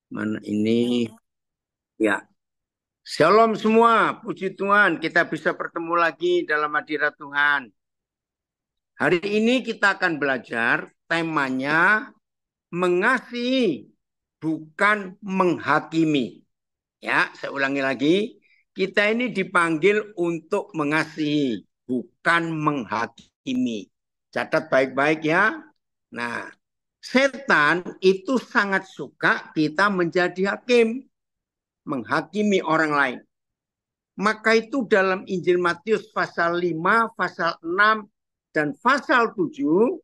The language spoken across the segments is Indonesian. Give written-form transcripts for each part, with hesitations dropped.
Mana ini? Ya. Shalom semua, puji Tuhan kita bisa bertemu lagi dalam hadirat Tuhan. Hari ini kita akan belajar temanya mengasihi bukan menghakimi. Ya, saya ulangi lagi. Kita ini dipanggil untuk mengasihi, bukan menghakimi. Catat baik-baik ya. Nah, setan itu sangat suka kita menjadi hakim, menghakimi orang lain. Maka itu dalam Injil Matius pasal 5, pasal 6, dan pasal 7,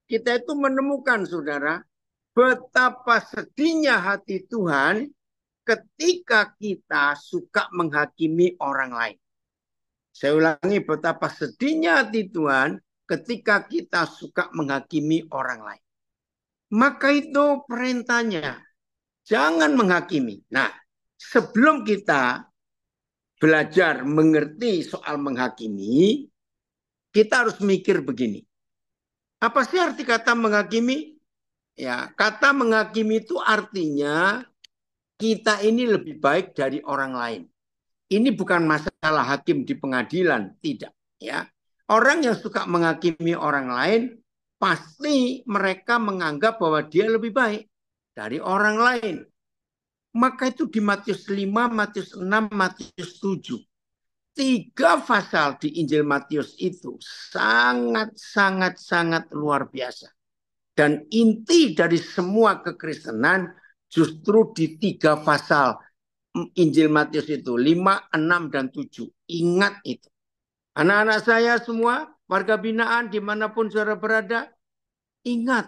kita itu menemukan, saudara, betapa sedihnya hati Tuhan ketika kita suka menghakimi orang lain. Saya ulangi, betapa sedihnya hati Tuhan ketika kita suka menghakimi orang lain. Maka itu perintahnya, jangan menghakimi. Nah, sebelum kita belajar mengerti soal menghakimi, kita harus mikir begini. Apa sih arti kata menghakimi? Ya, kata menghakimi itu artinya kita ini lebih baik dari orang lain. Ini bukan masalah hakim di pengadilan, tidak. Ya, orang yang suka menghakimi orang lain pasti mereka menganggap bahwa dia lebih baik dari orang lain. Maka itu di Matius 5, Matius 6, Matius 7. Tiga pasal di Injil Matius itu sangat luar biasa. Dan inti dari semua kekristenan justru di tiga pasal Injil Matius itu. 5, 6, dan 7. Ingat itu. Anak-anak saya semua, warga binaan dimanapun saudara berada, ingat.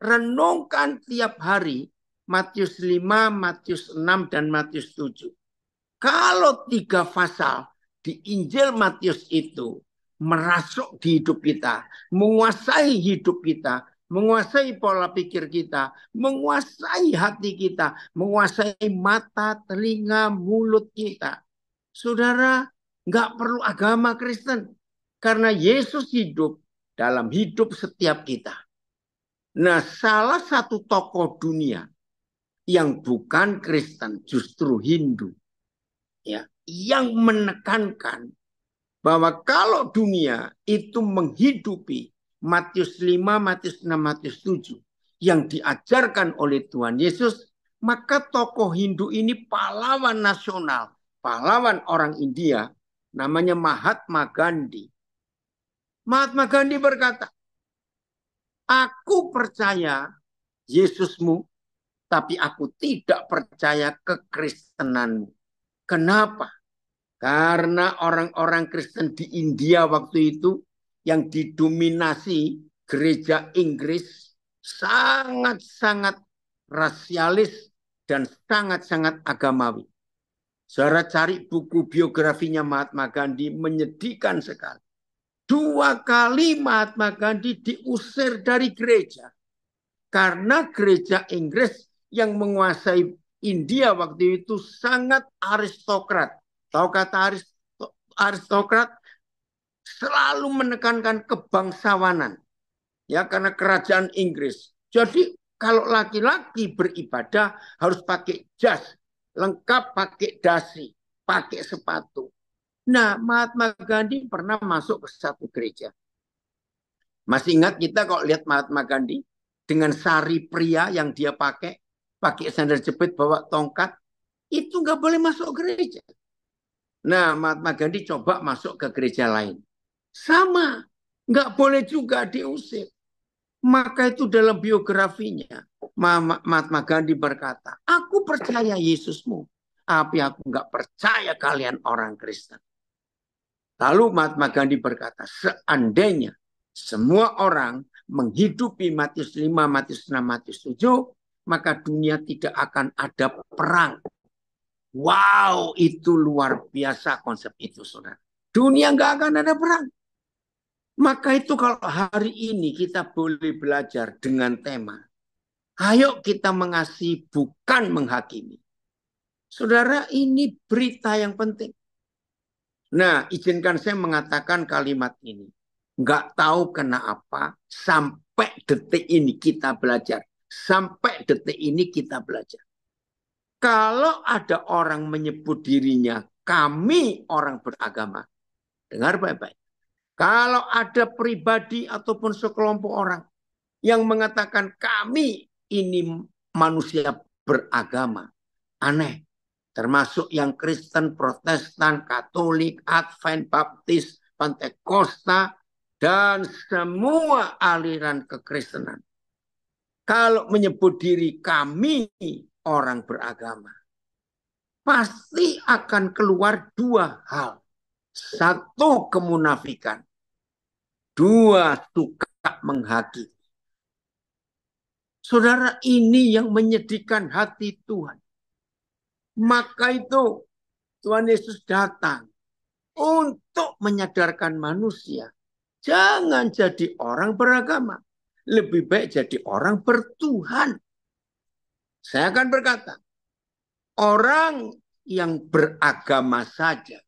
Renungkan tiap hari Matius 5, Matius 6, dan Matius 7. Kalau tiga pasal di Injil Matius itu merasuk di hidup kita, menguasai hidup kita, menguasai pola pikir kita, menguasai hati kita, menguasai mata, telinga, mulut kita. Saudara, nggak perlu agama Kristen. Karena Yesus hidup dalam hidup setiap kita. Nah, salah satu tokoh dunia yang bukan Kristen, justru Hindu, ya, yang menekankan bahwa kalau dunia itu menghidupi Matius 5, Matius 6, Matius 7 yang diajarkan oleh Tuhan Yesus, maka tokoh Hindu ini pahlawan nasional, pahlawan orang India, namanya Mahatma Gandhi. Mahatma Gandhi berkata, aku percaya Yesusmu, tapi aku tidak percaya kekristenanmu. Kenapa? Karena orang-orang Kristen di India waktu itu yang didominasi gereja Inggris sangat-sangat rasialis dan sangat-sangat agamawi. Saudara cari buku biografinya Mahatma Gandhi, menyedihkan sekali. 2 kali Mahatma Gandhi diusir dari gereja karena gereja Inggris yang menguasai India waktu itu sangat aristokrat. Tahu kata aristokrat? Selalu menekankan kebangsawanan. Ya, karena kerajaan Inggris. Jadi kalau laki-laki beribadah harus pakai jas, lengkap pakai dasi, pakai sepatu. Nah, Mahatma Gandhi pernah masuk ke satu gereja. Masih ingat kita kalau lihat Mahatma Gandhi dengan sari pria yang dia pakai sandal jepit, bawa tongkat, itu nggak boleh masuk gereja. Nah, Mahatma Gandhi coba masuk ke gereja lain. Sama, nggak boleh juga diusir. Maka itu dalam biografinya, Mahatma Gandhi berkata, aku percaya Yesusmu, tapi aku nggak percaya kalian orang Kristen. Lalu Mahatma Gandhi berkata, seandainya semua orang menghidupi Matius 5, Matius 6, Matius 7, maka dunia tidak akan ada perang. Wow, itu luar biasa konsep itu, saudara. Dunia nggak akan ada perang. Maka itu kalau hari ini kita boleh belajar dengan tema, ayo kita mengasihi bukan menghakimi. Saudara, ini berita yang penting. Nah, izinkan saya mengatakan kalimat ini. Nggak tahu kenapa sampai detik ini kita belajar. Sampai detik ini kita belajar. Kalau ada orang menyebut dirinya kami orang beragama, dengar baik-baik. Kalau ada pribadi ataupun sekelompok orang yang mengatakan kami ini manusia beragama, aneh. Termasuk yang Kristen, Protestan, Katolik, Advent, Baptis, Pentakosta, dan semua aliran kekristenan. Kalau menyebut diri kami orang beragama, pasti akan keluar dua hal. Satu, kemunafikan. Dua, suka menghakimi. Saudara, ini yang menyedihkan hati Tuhan. Maka itu Tuhan Yesus datang untuk menyadarkan manusia. Jangan jadi orang beragama. Lebih baik jadi orang bertuhan. Saya akan berkata, orang yang beragama saja.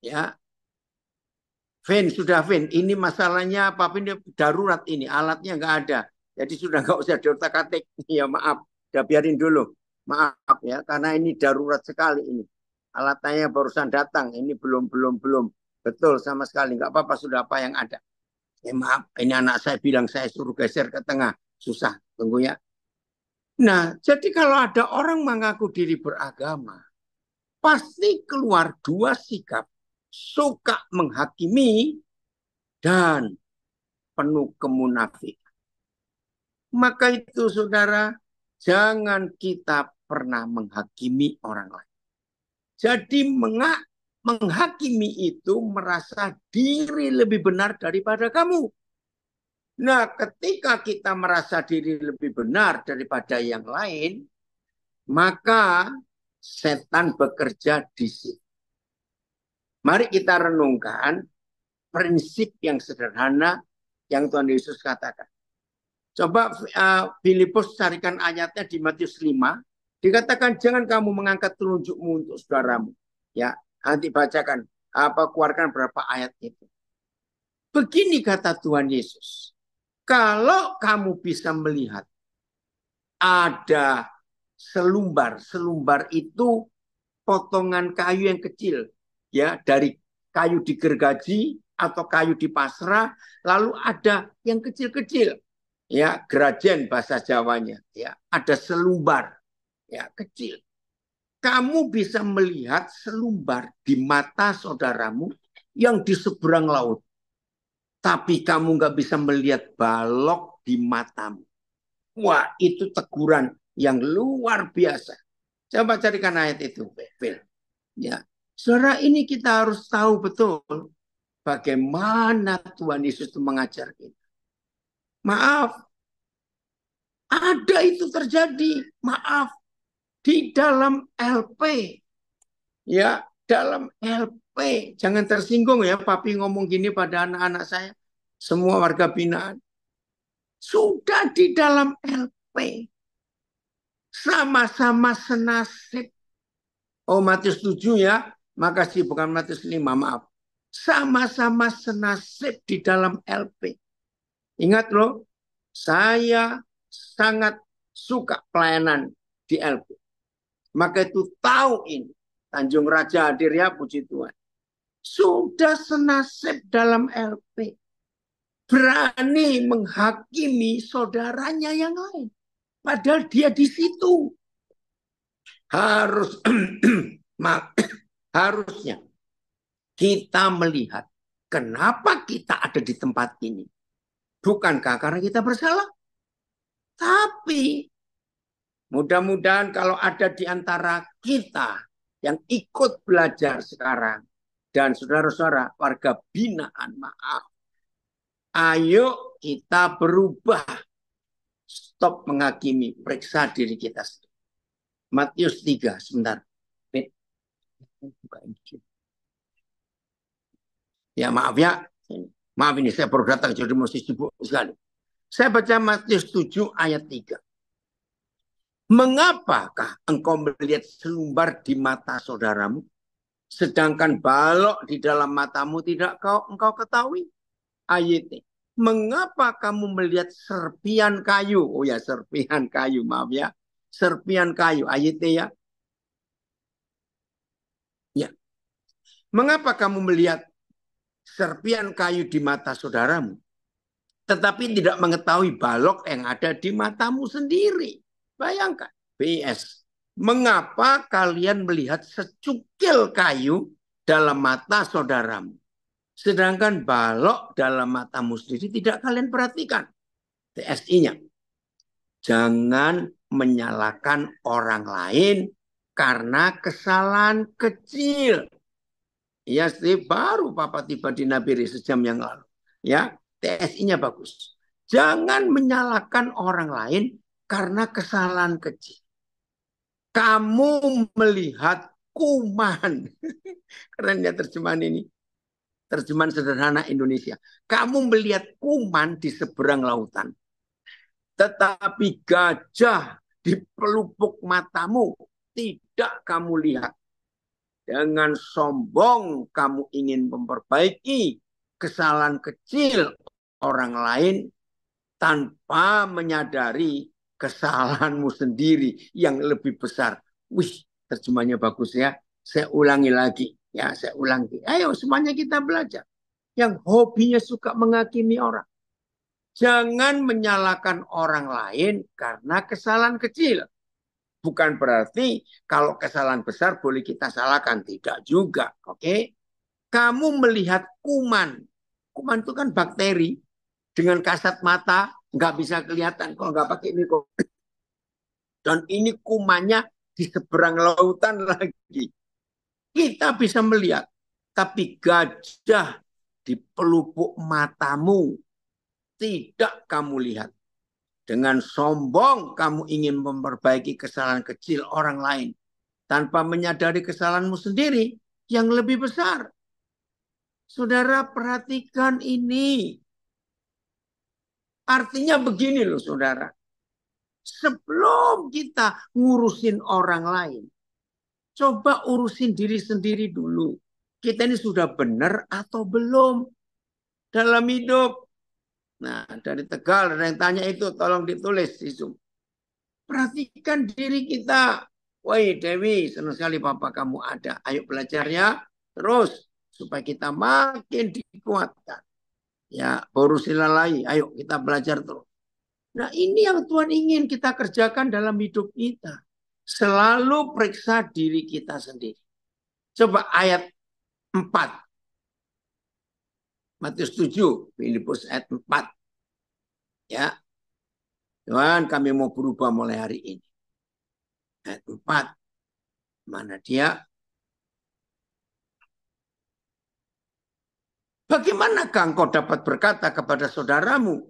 Ya, Vin, ini masalahnya apa? Ini darurat ini, alatnya nggak ada. Jadi sudah nggak usah diotak-atik. Ya maaf, udah biarin dulu. Maaf ya, karena ini darurat sekali ini. Alatnya barusan datang, ini belum betul sama sekali. Nggak apa-apa, sudah apa yang ada. Ya maaf, ini anak saya bilang saya suruh geser ke tengah. Susah, tunggu ya. Nah, jadi kalau ada orang mengaku diri beragama, pasti keluar dua sikap. Suka menghakimi dan penuh kemunafikan. Maka itu saudara, jangan kita pernah menghakimi orang lain. Jadi menghakimi itu merasa diri lebih benar daripada kamu. Nah, ketika kita merasa diri lebih benar daripada yang lain, maka setan bekerja di situ. Mari kita renungkan prinsip yang sederhana yang Tuhan Yesus katakan. Coba Filipus carikan ayatnya di Matius 5. Dikatakan jangan kamu mengangkat telunjukmu untuk saudaramu. Ya, nanti bacakan keluarkan berapa ayat itu. Begini kata Tuhan Yesus. Kalau kamu bisa melihat ada selumbar itu potongan kayu yang kecil, ya, dari kayu digergaji atau kayu di pasrah, lalu ada yang kecil-kecil, ya, gerajen bahasa Jawanya, ya, ada selumbar, ya, kecil. Kamu bisa melihat selumbar di mata saudaramu yang di seberang laut, tapi kamu nggak bisa melihat balok di matamu. Wah, itu teguran yang luar biasa. Coba carikan ayat itu, Phil. Ya, saudara, ini kita harus tahu betul bagaimana Tuhan Yesus itu mengajar kita. Maaf, ada itu terjadi. Maaf, di dalam LP. Ya, dalam LP. Jangan tersinggung ya, papi ngomong gini pada anak-anak saya. Semua warga binaan. Sudah di dalam LP. Sama-sama senasib. Oh, Matius 7 ya. Makasih, bukan Matius 5, maaf. Sama-sama senasib di dalam LP. Ingat loh, saya sangat suka pelayanan di LP. Maka itu tahu ini. Tanjung Raja hadir ya, puji Tuhan. Sudah senasib dalam LP. Berani menghakimi saudaranya yang lain. Padahal dia di situ. Harusnya kita melihat kenapa kita ada di tempat ini. Bukankah karena kita bersalah? Tapi mudah-mudahan kalau ada di antara kita yang ikut belajar sekarang dan saudara-saudara warga binaan, maaf. Ayo kita berubah. Stop menghakimi, periksa diri kita sendiri. Matius 3, sebentar. Ya maaf ya. Maaf ini saya baru datang jadi masih sibuk sekali. Saya baca Matius 7 ayat 3. Mengapakah engkau melihat selumbar di mata saudaramu, sedangkan balok di dalam matamu tidak engkau ketahui? Ayat. Mengapa kamu melihat serpian kayu? Oh ya, serpian kayu, maaf ya. Serpian kayu, ayat ya. Ya. Mengapa kamu melihat serpian kayu di mata saudaramu, tetapi tidak mengetahui balok yang ada di matamu sendiri? Bayangkan. PS. Mengapa kalian melihat secukil kayu dalam mata saudaramu, sedangkan balok dalam matamu sendiri tidak kalian perhatikan? TSI-nya. Jangan menyalahkan orang lain karena kesalahan kecil. Ya, Steve, baru Papa tiba di Nabire sejam yang lalu. Ya, TSI-nya bagus. Jangan menyalahkan orang lain karena kesalahan kecil. Kamu melihat kuman. Keren ya terjemahan ini. Terjemahan sederhana Indonesia. Kamu melihat kuman di seberang lautan. Tetapi gajah di pelupuk matamu tidak kamu lihat. Dengan sombong kamu ingin memperbaiki kesalahan kecil orang lain tanpa menyadari kesalahanmu sendiri yang lebih besar. Wih, terjemahnya bagus ya. Saya ulangi lagi. Ya, saya ulangi. Ayo semuanya kita belajar. Yang hobinya suka menghakimi orang. Jangan menyalahkan orang lain karena kesalahan kecil. Bukan berarti kalau kesalahan besar boleh kita salahkan. Tidak juga. Oke? Kamu melihat kuman. Kuman itu kan bakteri. Dengan kasat mata nggak bisa kelihatan. Kalau nggak pakai mikroskop. Dan ini kumannya di seberang lautan lagi. Kita bisa melihat. Tapi gajah di pelupuk matamu tidak kamu lihat. Dengan sombong kamu ingin memperbaiki kesalahan kecil orang lain tanpa menyadari kesalahanmu sendiri yang lebih besar. Saudara perhatikan ini. Artinya begini loh saudara. Sebelum kita ngurusin orang lain, coba urusin diri sendiri dulu. Kita ini sudah benar atau belum dalam hidup? Nah, dari Tegal ada yang tanya itu, tolong ditulis di Zoom. Perhatikan diri kita. Woi Dewi, senang sekali Papa kamu ada. Ayo belajar ya. Terus, supaya kita makin dikuatkan. Ya, baru silalai. Ayo kita belajar terus. Nah, ini yang Tuhan ingin kita kerjakan dalam hidup kita. Selalu periksa diri kita sendiri. Coba ayat 4. Matius 7, Filipus ayat 4. Ya. Tuhan, kami mau berubah mulai hari ini. Ayat 4. Mana dia? Bagaimanakah engkau dapat berkata kepada saudaramu,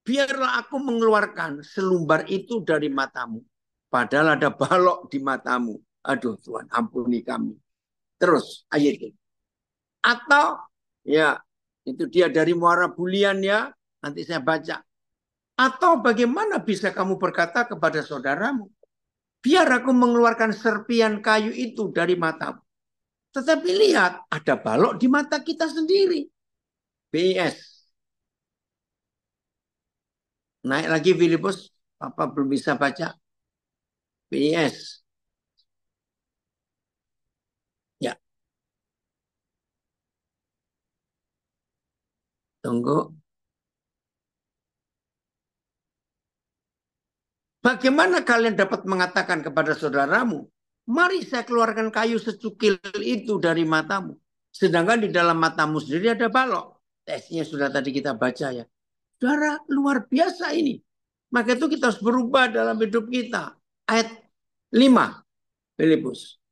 biarlah aku mengeluarkan selumbar itu dari matamu. Padahal ada balok di matamu. Aduh Tuhan, ampuni kami. Terus ayat ini. Atau, ya, itu dia dari Muara Bulian ya. Nanti saya baca. Atau bagaimana bisa kamu berkata kepada saudaramu, biar aku mengeluarkan serpian kayu itu dari matamu. Tetapi lihat, ada balok di mata kita sendiri. BS. Naik lagi Filipus. Papa belum bisa baca. BS. Ya. Tunggu. Bagaimana kalian dapat mengatakan kepada saudaramu, mari saya keluarkan kayu secukil itu dari matamu. Sedangkan di dalam matamu sendiri ada balok. Tesnya sudah tadi kita baca ya. Saudara, luar biasa ini. Maka itu kita harus berubah dalam hidup kita. Ayat 5. Filipus.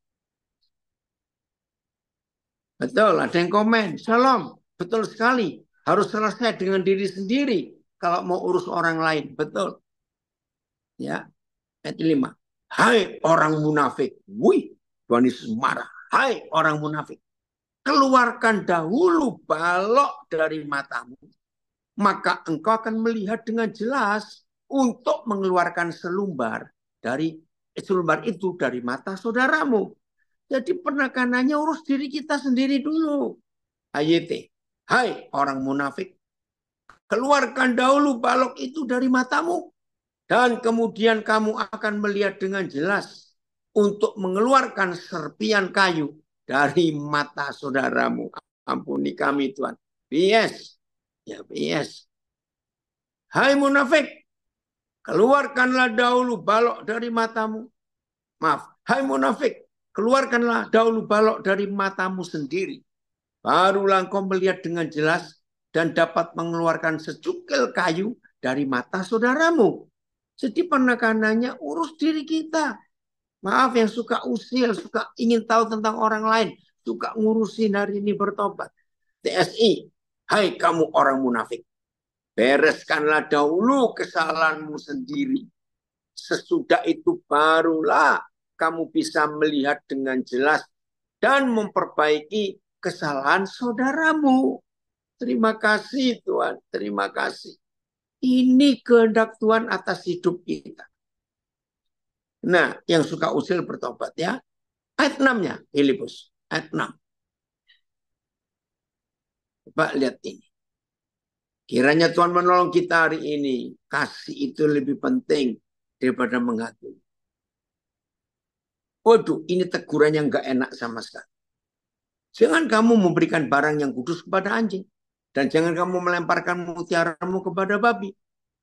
Betul, ada yang komen. Shalom, betul sekali. Harus selesai dengan diri sendiri kalau mau urus orang lain. Betul. Ya, ayat 5. Hai orang munafik. Wih, Tuhan Yesus marah. Hai orang munafik. Keluarkan dahulu balok dari matamu. Maka engkau akan melihat dengan jelas untuk mengeluarkan selumbar itu dari mata saudaramu. Jadi penekanannya urus diri kita sendiri dulu. Ayat. Hai orang munafik. Keluarkan dahulu balok itu dari matamu. Dan kemudian kamu akan melihat dengan jelas untuk mengeluarkan serpian kayu dari mata saudaramu. Ampuni kami Tuhan. PS. Ya PS. Hai munafik, keluarkanlah dahulu balok dari matamu. Maaf. Hai munafik, keluarkanlah dahulu balok dari matamu sendiri. Barulah engkau melihat dengan jelas dan dapat mengeluarkan secukil kayu dari mata saudaramu. Jadi penekanannya urus diri kita. Maaf yang suka usil, suka ingin tahu tentang orang lain, suka ngurusin hari ini bertobat. TSI, hai kamu orang munafik. Bereskanlah dahulu kesalahanmu sendiri. Sesudah itu barulah kamu bisa melihat dengan jelas dan memperbaiki kesalahan saudaramu. Terima kasih Tuhan, terima kasih. Ini kehendak Tuhan atas hidup kita. Nah, yang suka usil bertobat ya. Ayat 6-nya, Filipus. Ayat 6. Coba lihat ini. Kiranya Tuhan menolong kita hari ini. Kasih itu lebih penting daripada menghakimi. Waduh, ini teguran yang gak enak sama sekali. Jangan kamu memberikan barang yang kudus kepada anjing. Dan jangan kamu melemparkan mutiaramu kepada babi.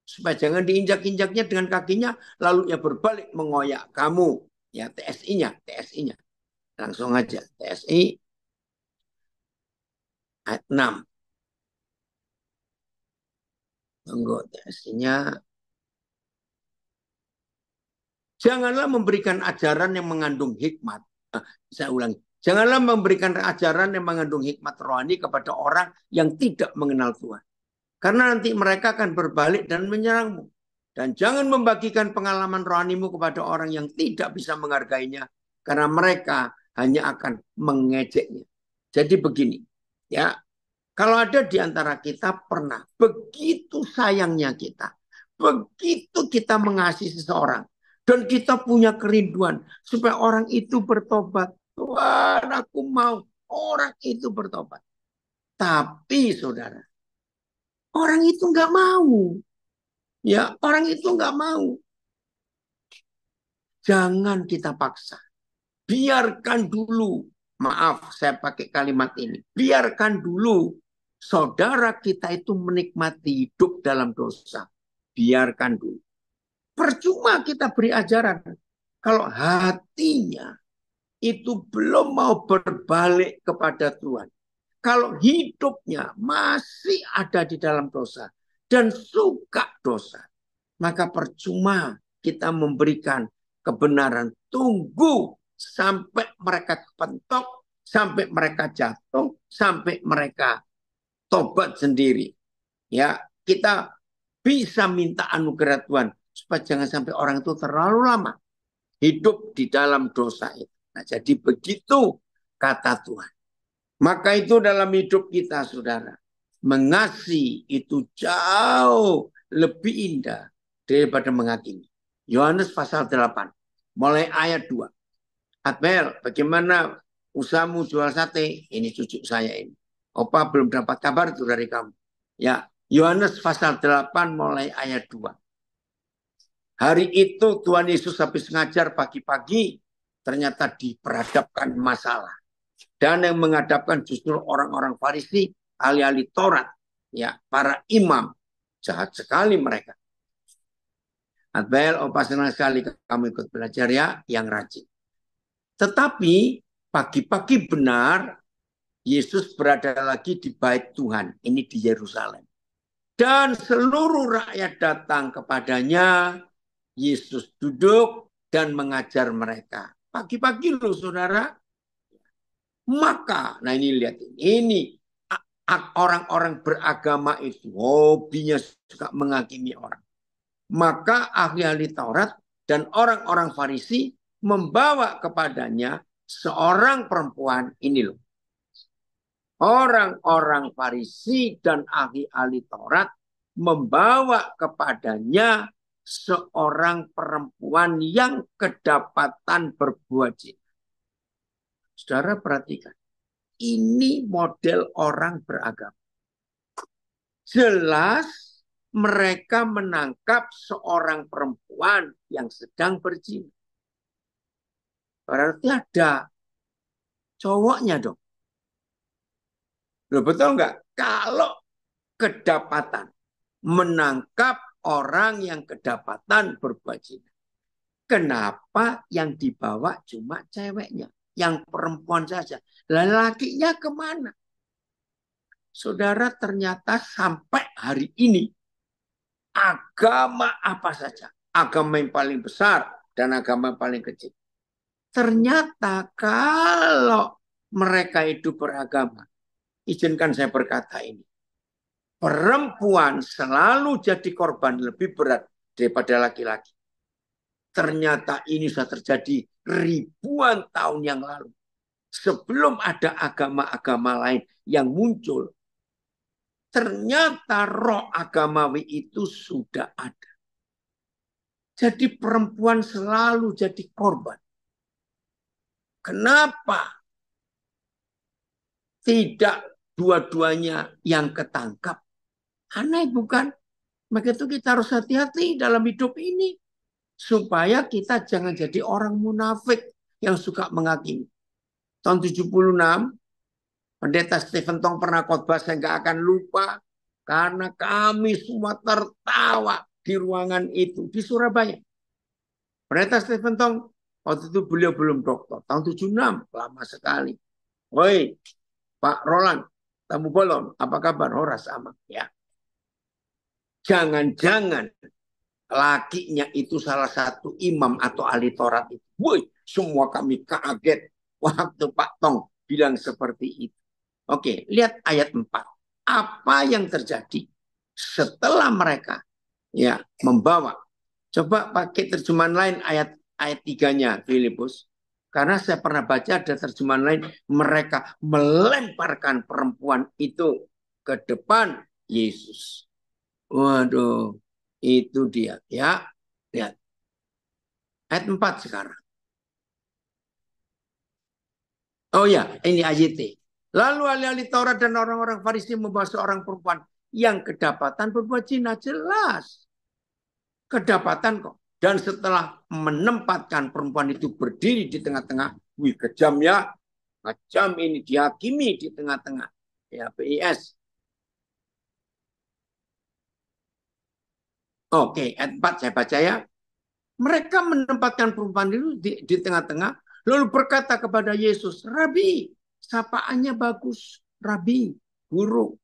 Supaya jangan diinjak-injaknya dengan kakinya, lalu ia berbalik mengoyak kamu. Ya, TSI-nya, TSI-nya. Langsung aja, TSI ayat 6. Tunggu, TSI-nya. Janganlah memberikan ajaran yang mengandung hikmat. Saya ulangi. Janganlah memberikan ajaran yang mengandung hikmat rohani kepada orang yang tidak mengenal Tuhan. Karena nanti mereka akan berbalik dan menyerangmu. Dan jangan membagikan pengalaman rohanimu kepada orang yang tidak bisa menghargainya. Karena mereka hanya akan mengejeknya. Jadi begini. Ya, kalau ada di antara kita pernah begitu sayangnya kita. Begitu kita mengasihi seseorang. Dan kita punya kerinduan supaya orang itu bertobat. Tuhan, aku mau orang itu bertobat. Tapi saudara, orang itu nggak mau. Ya, orang itu nggak mau. Jangan kita paksa. Biarkan dulu. Maaf, saya pakai kalimat ini. Biarkan dulu saudara kita itu menikmati hidup dalam dosa. Biarkan dulu. Percuma kita beri ajaran. Kalau hatinya itu belum mau berbalik kepada Tuhan. Kalau hidupnya masih ada di dalam dosa dan suka dosa, maka percuma kita memberikan kebenaran. Tunggu sampai mereka kepentok, sampai mereka jatuh, sampai mereka tobat sendiri. Ya, kita bisa minta anugerah Tuhan supaya jangan sampai orang itu terlalu lama hidup di dalam dosa itu. Nah, jadi begitu kata Tuhan. Maka itu dalam hidup kita, saudara. Mengasihi itu jauh lebih indah daripada menghakimi. Yohanes pasal 8, mulai ayat 2. Abel, bagaimana usahamu jual sate? Ini cucu saya ini. Opa belum dapat kabar itu dari kamu. Ya, Yohanes pasal 8, mulai ayat 2. Hari itu Tuhan Yesus habis ngajar pagi-pagi, ternyata diperhadapkan masalah. Dan yang menghadapkan justru orang-orang Farisi, ahli-ahli Taurat, ya, para imam. Jahat sekali mereka. Abel, opa senang sekali kamu ikut belajar ya, yang rajin. Tetapi pagi-pagi benar Yesus berada lagi di bait Tuhan, ini di Yerusalem. Dan seluruh rakyat datang kepadanya, Yesus duduk dan mengajar mereka. Pagi-pagi loh saudara. Maka, nah ini lihat ini orang-orang beragama itu hobinya suka menghakimi orang. Maka ahli-ahli Taurat dan orang-orang Farisi membawa kepadanya seorang perempuan ini loh. Orang-orang Farisi dan ahli-ahli Taurat membawa kepadanya seorang perempuan yang kedapatan berbuat zina. Saudara perhatikan. Ini model orang beragama. Jelas mereka menangkap seorang perempuan yang sedang berzina. Berarti ada cowoknya dong. Loh, betul nggak? Kalau kedapatan menangkap orang yang kedapatan berbuat zina, kenapa yang dibawa cuma ceweknya, yang perempuan saja? Lelakinya kemana? Saudara, ternyata sampai hari ini agama apa saja, agama yang paling besar dan agama yang paling kecil, ternyata kalau mereka itu beragama, izinkan saya berkata ini, perempuan selalu jadi korban lebih berat daripada laki-laki. Ternyata ini sudah terjadi ribuan tahun yang lalu. Sebelum ada agama-agama lain yang muncul, ternyata roh agamawi itu sudah ada. Jadi perempuan selalu jadi korban. Kenapa tidak dua-duanya yang ketangkap? Aneh bukan? Maka itu kita harus hati-hati dalam hidup ini. Supaya kita jangan jadi orang munafik yang suka menghakimi. Tahun 76, Pendeta Stephen Tong pernah khotbah, saya nggak akan lupa. Karena kami semua tertawa di ruangan itu di Surabaya. Pendeta Stephen Tong, waktu itu beliau belum doktor. Tahun 76, lama sekali. Woi, Pak Roland, tamu bolon, apa kabar? Horas sama. Ya. Jangan-jangan lakinya itu salah satu imam atau ahli Taurat itu. Woi, semua kami kaget waktu Pak Tong bilang seperti itu. Oke, lihat ayat 4. Apa yang terjadi setelah mereka ya membawa? Coba pakai terjemahan lain ayat 3-nya, Filipus. Karena saya pernah baca ada terjemahan lain, mereka melemparkan perempuan itu ke depan Yesus. Waduh, itu dia ya. Lihat. Ayat 4 sekarang. Oh ya, ini ayat. Lalu ahli-ahli Taurat dan orang-orang Farisi membawa seorang perempuan yang kedapatan berbuat zina. Jelas. Kedapatan kok. Dan setelah menempatkan perempuan itu berdiri di tengah-tengah. Wih, kejam ya. Kejam ini dihakimi di tengah-tengah. Ya, PIS. Oke, ayat 4 saya baca ya. Mereka menempatkan perempuan itu di tengah-tengah. Lalu berkata kepada Yesus, Rabi, sapaannya bagus. Rabi, guru.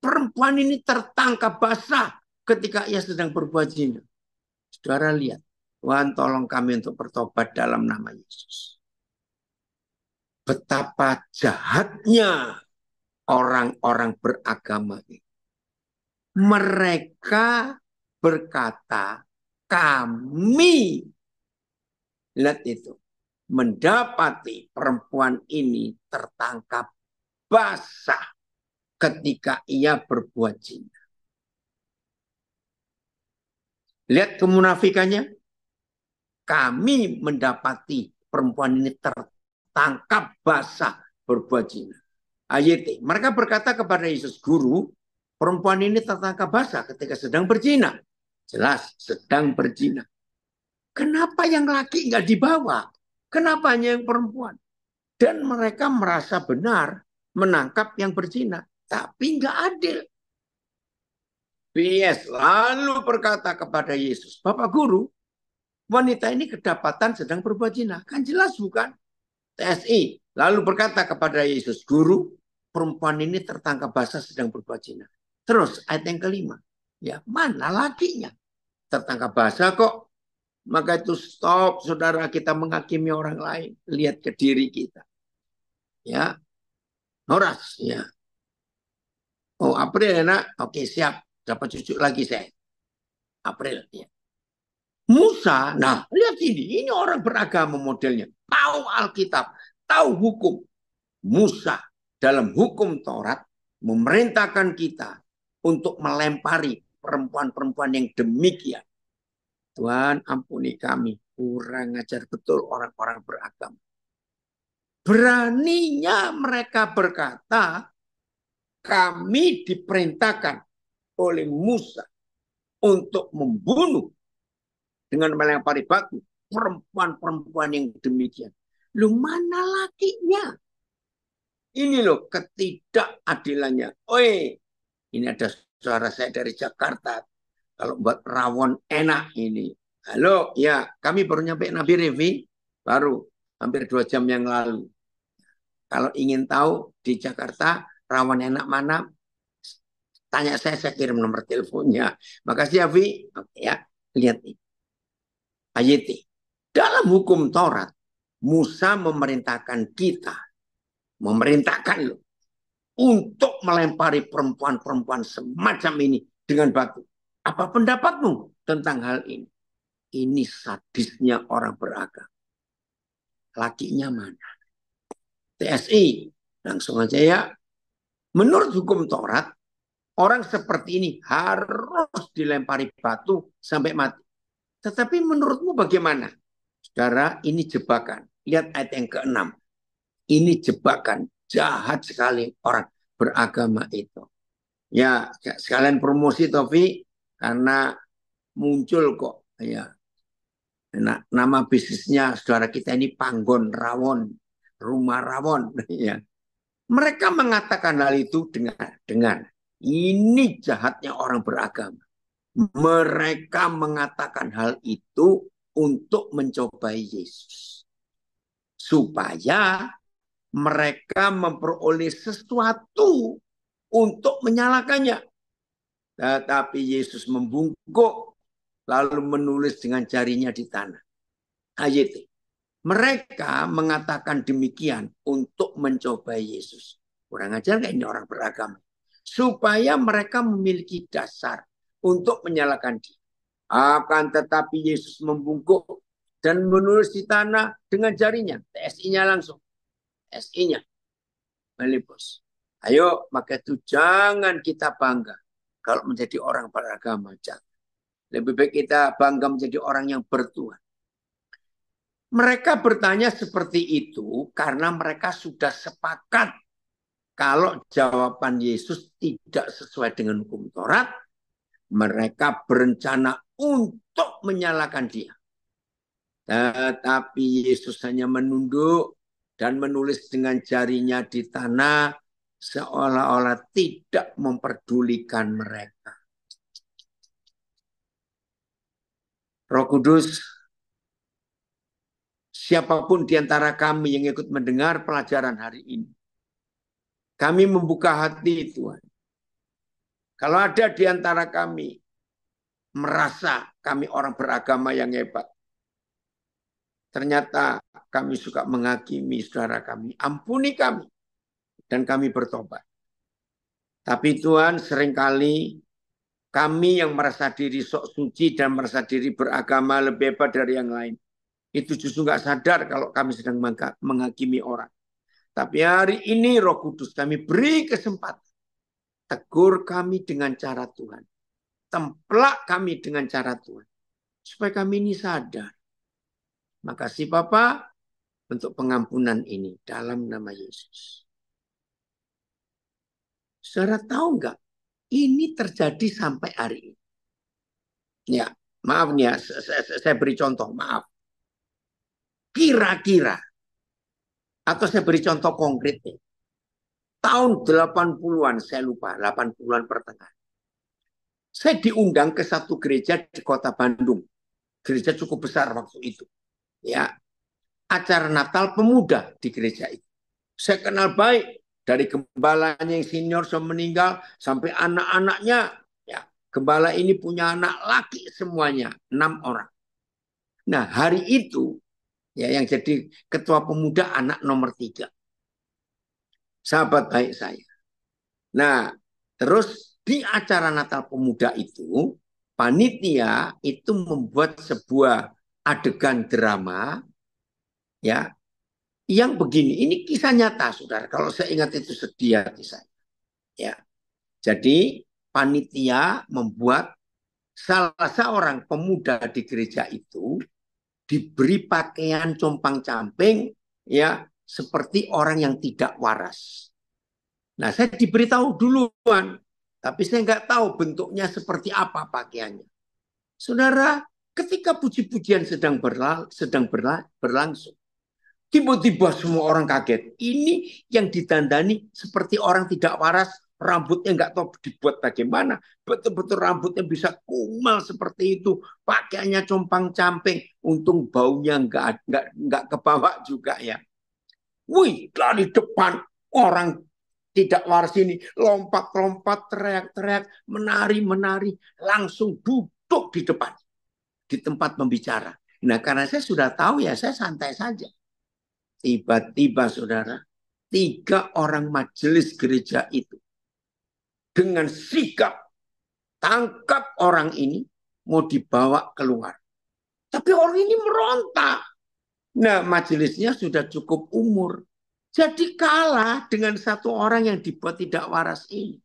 Perempuan ini tertangkap basah ketika ia sedang berbuat zina. Saudara lihat, Tuhan tolong kami untuk bertobat dalam nama Yesus. Betapa jahatnya orang-orang beragama ini. Mereka berkata, kami, lihat itu, mendapati perempuan ini tertangkap basah ketika ia berbuat zina. Lihat kemunafikannya. Kami mendapati perempuan ini tertangkap basah berbuat zina. Ayat. Mereka berkata kepada Yesus, Guru, perempuan ini tertangkap basah ketika sedang berzina. Jelas, sedang berzina. Kenapa yang laki nggak dibawa? Kenapa hanya yang perempuan? Dan mereka merasa benar menangkap yang berzina. Tapi nggak adil. PS lalu berkata kepada Yesus, Bapak Guru, wanita ini kedapatan sedang berbuat zina. Kan jelas bukan? TSI lalu berkata kepada Yesus, Guru, perempuan ini tertangkap basah sedang berbuat zina. Terus ayat yang kelima, ya mana lakinya? Tertangkap basah kok. Maka itu stop, saudara, kita menghakimi orang lain. Lihat ke diri kita. Ya, Horas, ya. Oh, April ya nak? Oke, siap. Dapat cucu lagi saya. April, ya. Musa, nah lihat ini orang beragama modelnya. Tahu Alkitab, tahu hukum. Musa dalam hukum Taurat memerintahkan kita untuk melempari perempuan-perempuan yang demikian. Tuhan ampuni kami, kurang ajar betul orang-orang beragama. Beraninya mereka berkata, kami diperintahkan oleh Musa untuk membunuh dengan melempari batu perempuan-perempuan yang demikian. Lu mana lakinya? Ini loh ketidakadilannya. Oi, ini ada suara saya dari Jakarta. Kalau buat rawon enak ini. Halo, ya kami baru nyampe Nabi Revi, baru hampir 2 jam yang lalu. Kalau ingin tahu di Jakarta rawon enak mana, tanya saya kirim nomor teleponnya. Makasih ya, Vi. Oke ya, lihat nih. Ayat dalam hukum Taurat, Musa memerintahkan kita, memerintahkan loh, untuk melempari perempuan-perempuan semacam ini dengan batu. Apa pendapatmu tentang hal ini? Ini sadisnya orang beragama. Lakinya mana? TSI, langsung aja ya. Menurut hukum Taurat, orang seperti ini harus dilempari batu sampai mati. Tetapi menurutmu bagaimana? Saudara, ini jebakan. Lihat ayat yang ke-6. Ini jebakan. Jahat sekali orang beragama itu. Ya, sekalian promosi Tofi, karena muncul kok. Ya, nah, nama bisnisnya saudara kita ini Panggon Rawon, Rumah Rawon. Ya. Mereka mengatakan hal itu dengan ini jahatnya orang beragama. Mereka mengatakan hal itu untuk mencobai Yesus. Supaya mereka memperoleh sesuatu untuk menyalakannya. Tetapi Yesus membungkuk lalu menulis dengan jarinya di tanah. Ayat. Mereka mengatakan demikian untuk mencobai Yesus. Kurang ajar nggak ini orang beragama? Supaya mereka memiliki dasar untuk menyalahkan dia. Akan tetapi Yesus membungkuk dan menulis di tanah dengan jarinya. TSI-nya langsung. TSI-nya. Melipus. Ayo, maka itu jangan kita bangga kalau menjadi orang beragama. Jangan. Lebih baik kita bangga menjadi orang yang bertuhan. Mereka bertanya seperti itu karena mereka sudah sepakat kalau jawaban Yesus tidak sesuai dengan hukum Taurat, mereka berencana untuk menyalahkan dia. Tetapi Yesus hanya menunduk dan menulis dengan jarinya di tanah seolah-olah tidak memperdulikan mereka. Roh Kudus, siapapun di antara kami yang ikut mendengar pelajaran hari ini, kami membuka hati Tuhan. Kalau ada di antara kami merasa kami orang beragama yang hebat, ternyata kami suka menghakimi saudara kami, ampuni kami, dan kami bertobat. Tapi Tuhan, seringkali kami yang merasa diri sok suci dan merasa diri beragama lebih hebat dari yang lain, itu justru nggak sadar kalau kami sedang menghakimi orang. Tapi hari ini Roh Kudus kami beri kesempatan. Tegur kami dengan cara Tuhan. Templak kami dengan cara Tuhan. Supaya kami ini sadar. Makasih Bapak untuk pengampunan ini dalam nama Yesus. Saudara tahu nggak? Ini terjadi sampai hari ini. Ya, maaf nih ya, saya beri contoh, maaf. Kira-kira, atau saya beri contoh konkret nih. Tahun 80-an, saya lupa, 80-an pertengahan. Saya diundang ke satu gereja di kota Bandung. Gereja cukup besar waktu itu. Ya, acara Natal pemuda di gereja itu. Saya kenal baik dari gembalanya yang senior sudah meninggal sampai anak-anaknya. Ya, gembala ini punya anak laki semuanya, 6 orang. Nah, hari itu ya yang jadi ketua pemuda anak nomor 3. Sahabat baik saya. Nah, terus di acara Natal pemuda itu, panitia itu membuat sebuah adegan drama ya yang begini. Ini kisah nyata, Saudara. Kalau saya ingat itu sedih hati saya. Ya. Jadi panitia membuat salah seorang pemuda di gereja itu diberi pakaian compang-camping ya seperti orang yang tidak waras. Nah, saya diberitahu duluan Tapi saya nggak tahu bentuknya seperti apa pakaiannya. Saudara, ketika puji-pujian sedang berlangsung, tiba-tiba semua orang kaget. Ini yang ditandani seperti orang tidak waras, rambutnya nggak tahu dibuat bagaimana. Betul-betul rambutnya bisa kumal seperti itu. Pakaiannya compang-camping. Untung baunya nggak kebawa juga ya. Wih, dari depan orang tidak waras ini lompat-lompat, teriak-teriak, menari-menari, langsung duduk di depan, di tempat pembicara. Nah, karena saya sudah tahu ya, saya santai saja. Tiba-tiba saudara, 3 orang majelis gereja itu dengan sikap tangkap orang ini mau dibawa keluar. Tapi orang ini meronta. Nah, majelisnya sudah cukup umur. Jadi kalah dengan 1 orang yang dibuat tidak waras ini.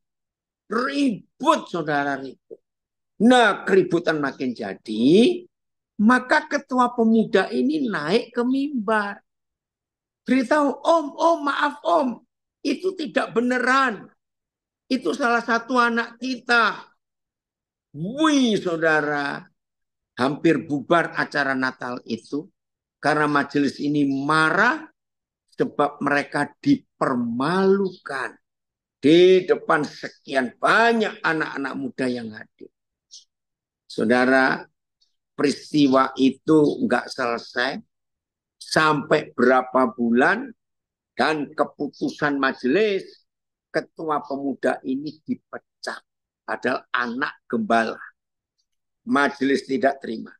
Ribut saudara, ribut. Nah, keributan makin jadi, maka ketua pemuda ini naik ke mimbar. Beritahu, om, maaf om, itu tidak beneran. Itu salah satu anak kita. Wih saudara, hampir bubar acara Natal itu. Karena majelis ini marah sebab mereka dipermalukan di depan sekian banyak anak-anak muda yang hadir. Saudara, peristiwa itu nggak selesai sampai berapa bulan dan keputusan majelis ketua pemuda ini dipecat. Padahal anak gembala. Majelis tidak terima.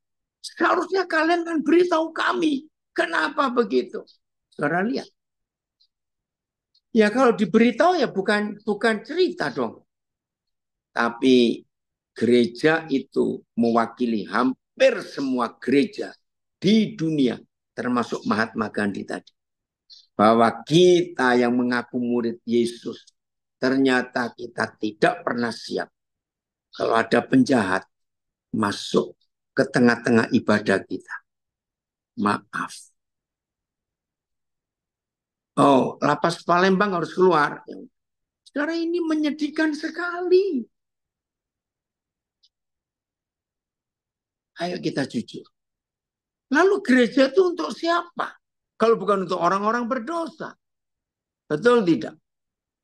Seharusnya kalian kan beritahu kami. Kenapa begitu? Saudara lihat. Ya kalau diberitahu ya bukan cerita dong. Tapi gereja itu mewakili hampir semua gereja di dunia. Termasuk Mahatma Gandhi tadi. Bahwa kita yang mengaku murid Yesus. Ternyata kita tidak pernah siap. Kalau ada penjahat masuk ke tengah-tengah ibadah kita. Maaf. Oh, lapas Palembang harus keluar. Sekarang ini menyedihkan sekali. Ayo kita jujur. Lalu gereja itu untuk siapa? Kalau bukan untuk orang-orang berdosa. Betul tidak?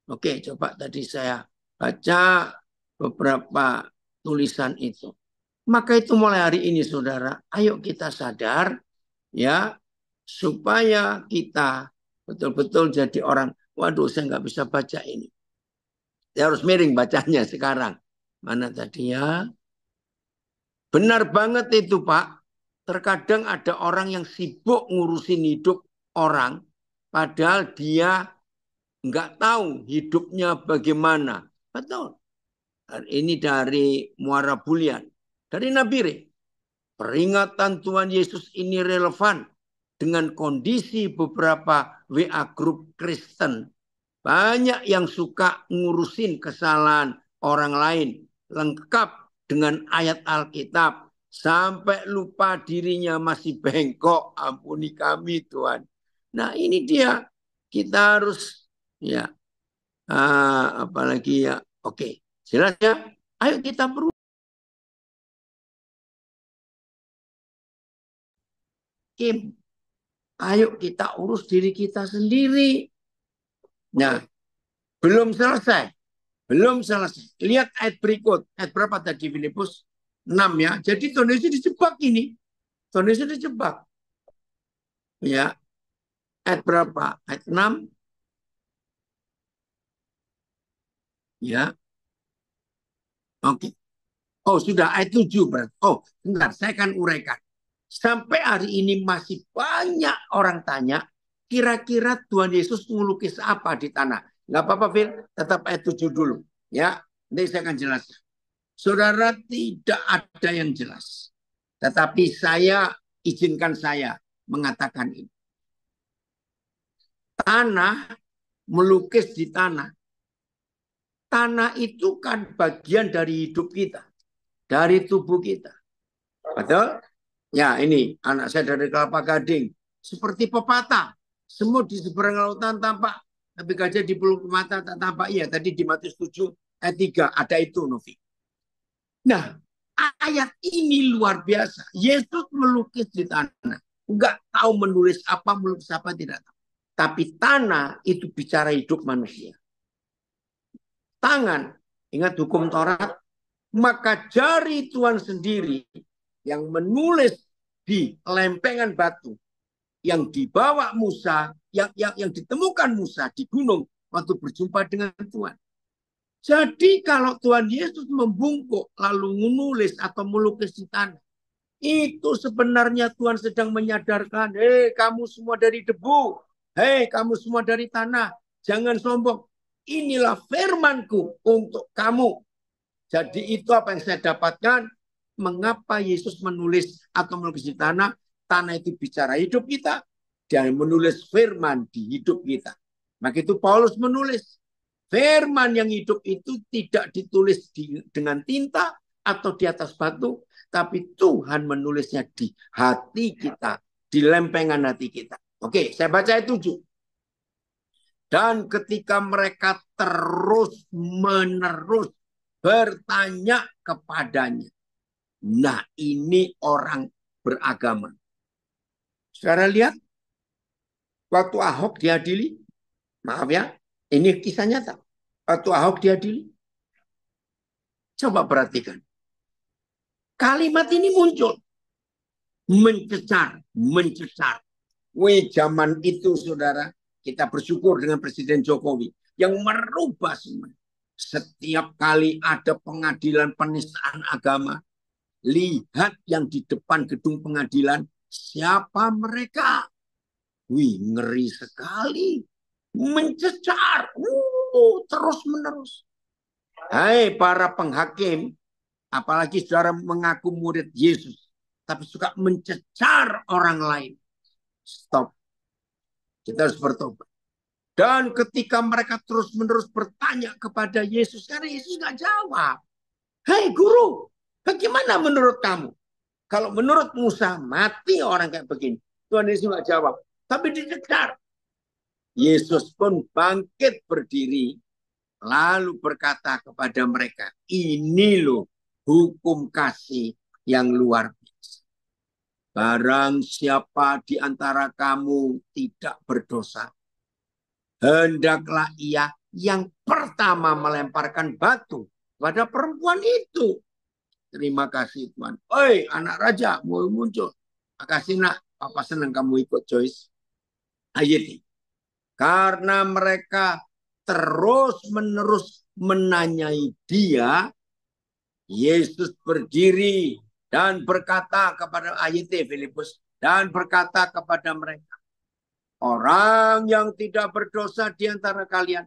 Oke, coba tadi saya baca beberapa tulisan itu. Maka itu mulai hari ini saudara, ayo kita sadar ya supaya kita betul-betul jadi orang, waduh saya nggak bisa baca ini. Saya harus miring bacanya sekarang. Mana tadi ya? Benar banget itu Pak. Terkadang ada orang yang sibuk ngurusin hidup orang, padahal dia nggak tahu hidupnya bagaimana. Betul. Ini dari Muara Bulian. Dari Nabire. Peringatan Tuhan Yesus ini relevan dengan kondisi beberapa WA grup Kristen. Banyak yang suka ngurusin kesalahan orang lain. Lengkap dengan ayat Alkitab. Sampai lupa dirinya masih bengkok. Ampuni kami Tuhan. Nah ini dia. Kita harus ya. Apalagi ya. Oke. Jelas ya. Ayo kita berubah. Kim. Ayo kita urus diri kita sendiri. Nah, belum selesai. Belum selesai. Lihat ayat berikut. Ayat berapa tadi Filipus? 6 ya. Jadi Tuhan Yesus dijebak ini. Tuhan Yesus dijebak. Ya. Ayat berapa? Ayat 6. Ya. Oke. Oh, sudah ayat 7 berarti. Oh, bentar. Saya akan uraikan. Sampai hari ini masih banyak orang tanya, kira-kira Tuhan Yesus melukis apa di tanah? Nggak apa-apa, Phil. Tetap ayat 7 dulu. Ya, nanti saya akan jelaskan. Saudara, tidak ada yang jelas. Tetapi izinkan saya mengatakan ini. Tanah, melukis di tanah. Tanah itu kan bagian dari hidup kita. Dari tubuh kita. Betul? Ya, ini anak saya dari Kelapa Gading. Seperti pepatah. Semut di seberang lautan tampak. Tapi gajah di pelupuk mata tak tampak. Iya, tadi di Matius 7 Ayat 3 ada itu, Novi. Nah, ayat ini luar biasa. Yesus melukis di tanah. Enggak tahu menulis apa, melukis apa, tidak tahu. Tapi tanah itu bicara hidup manusia. Tangan, ingat hukum Taurat, maka jari Tuhan sendiri yang menulis di lempengan batu yang dibawa Musa, yang ditemukan Musa di gunung waktu berjumpa dengan Tuhan. Jadi kalau Tuhan Yesus membungkuk lalu menulis atau melukis di tanah, itu sebenarnya Tuhan sedang menyadarkan, hei kamu semua dari debu, hei kamu semua dari tanah, jangan sombong. Inilah firmanku untuk kamu. Jadi itu apa yang saya dapatkan. Mengapa Yesus menulis atau melukis di tanah? Tanah itu bicara hidup kita. Dan menulis firman di hidup kita. Maka itu Paulus menulis. Firman yang hidup itu tidak ditulis dengan tinta atau di atas batu. Tapi Tuhan menulisnya di hati kita. Di lempengan hati kita. Oke, saya baca ayat 7. Dan ketika mereka terus menerus bertanya kepadanya. Nah, ini orang beragama. Saudara lihat, waktu Ahok diadili, maaf ya, ini kisah nyata. Waktu Ahok diadili, coba perhatikan. Kalimat ini muncul. Mencecar, mencecar. Wih, zaman itu saudara, kita bersyukur dengan Presiden Jokowi yang merubah semua. Setiap kali ada pengadilan penistaan agama, lihat yang di depan gedung pengadilan, siapa mereka? Wih, ngeri sekali. Mencecar. Terus menerus. Hai para penghakim, apalagi saudara mengaku murid Yesus, tapi suka mencecar orang lain. Stop. Kita harus bertobat. Dan ketika mereka terus-menerus bertanya kepada Yesus, karena Yesus nggak jawab. Hei guru, bagaimana menurut kamu? Kalau menurut Musa, mati orang kayak begini. Tuhan Yesus nggak jawab. Tapi dicecar. Yesus pun bangkit berdiri. Lalu berkata kepada mereka, ini loh hukum kasih yang luar biasa. Barang siapa di antara kamu tidak berdosa, hendaklah ia yang pertama melemparkan batu pada perempuan itu. Terima kasih Tuhan. Oi, anak raja mau muncul. Makasih nak, Papa senang kamu ikut Joyce. Ayat ini. Karena mereka terus-menerus menanyai dia, Yesus berdiri dan berkata kepada ayat Filipus, dan berkata kepada mereka, orang yang tidak berdosa di antara kalian,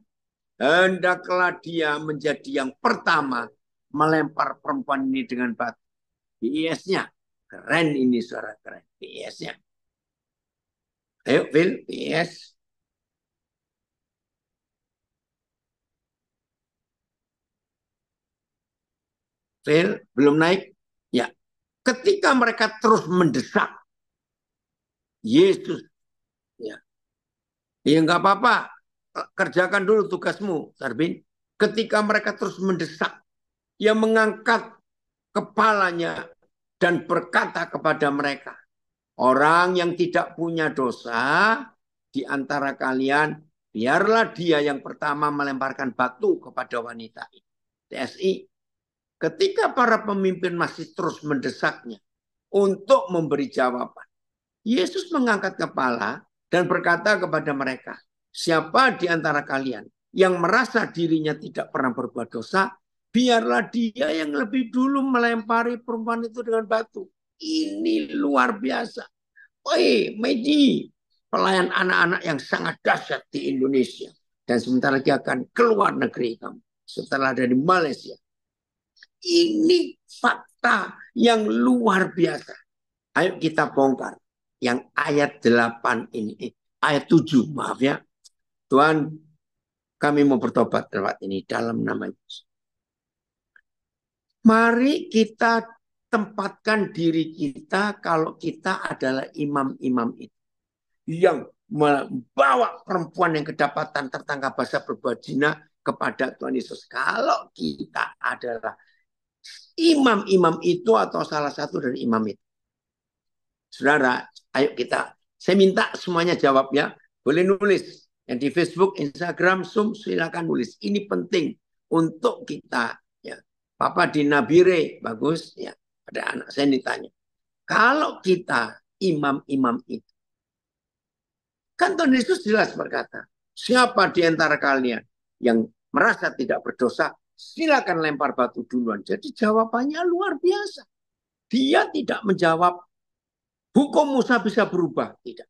hendaklah dia menjadi yang pertama melempar perempuan ini dengan batu. PIS-nya. Keren ini suara keren. PIS-nya. Ayo Phil, PIS. Phil, belum naik? Ya. Ketika mereka terus mendesak Yesus. Ya. Ya nggak apa-apa. Kerjakan dulu tugasmu, Sarbin. Ketika mereka terus mendesak, ia mengangkat kepalanya dan berkata kepada mereka, orang yang tidak punya dosa di antara kalian, biarlah dia yang pertama melemparkan batu kepada wanita ini. TSI, ketika para pemimpin masih terus mendesaknya untuk memberi jawaban, Yesus mengangkat kepala dan berkata kepada mereka, siapa di antara kalian yang merasa dirinya tidak pernah berbuat dosa, biarlah dia yang lebih dulu melempari perempuan itu dengan batu. Ini luar biasa. Oi, Medi, pelayan anak-anak yang sangat dahsyat di Indonesia. Dan sebentar lagi akan keluar negeri kamu. Setelah dari Malaysia. Ini fakta yang luar biasa. Ayo kita bongkar. Yang ayat 8 ini. Ayat 7, maaf ya. Tuhan, kami mau bertobat lewat ini dalam nama Yesus. Mari kita tempatkan diri kita kalau kita adalah imam-imam itu. Yang membawa perempuan yang kedapatan tertangkap basah berbuat zina, kepada Tuhan Yesus. Kalau kita adalah imam-imam itu atau salah satu dari imam itu. Saudara, ayo kita. Saya minta semuanya jawab ya. Boleh nulis. Yang di Facebook, Instagram, Zoom, silakan nulis. Ini penting untuk kita. Ya. Papa di Nabire, bagus. Ya. Ada anak saya ditanya. Kalau kita imam-imam itu. Kan Tuhan Yesus jelas berkata. Siapa di antara kalian yang merasa tidak berdosa, silakan lempar batu duluan. Jadi jawabannya luar biasa. Dia tidak menjawab hukum Musa bisa berubah. Tidak.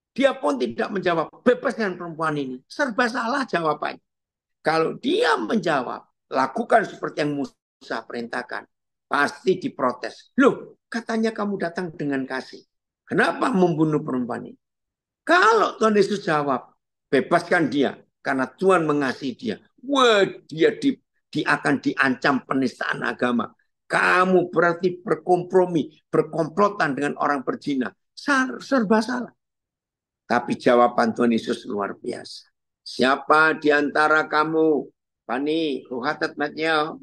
Dia pun tidak menjawab bebaskan perempuan ini. Serba salah jawabannya. Kalau dia menjawab, lakukan seperti yang Musa perintahkan. Pasti diprotes. Loh, katanya kamu datang dengan kasih. Kenapa membunuh perempuan ini? Kalau Tuhan Yesus jawab, bebaskan dia. Karena Tuhan mengasihi dia. Wah, dia akan diancam penistaan agama. Kamu berarti berkompromi, berkomplotan dengan orang berzina. Serba salah. Tapi jawaban Tuhan Yesus luar biasa. Siapa di antara kamu, Pani, Ruhatat Matnya,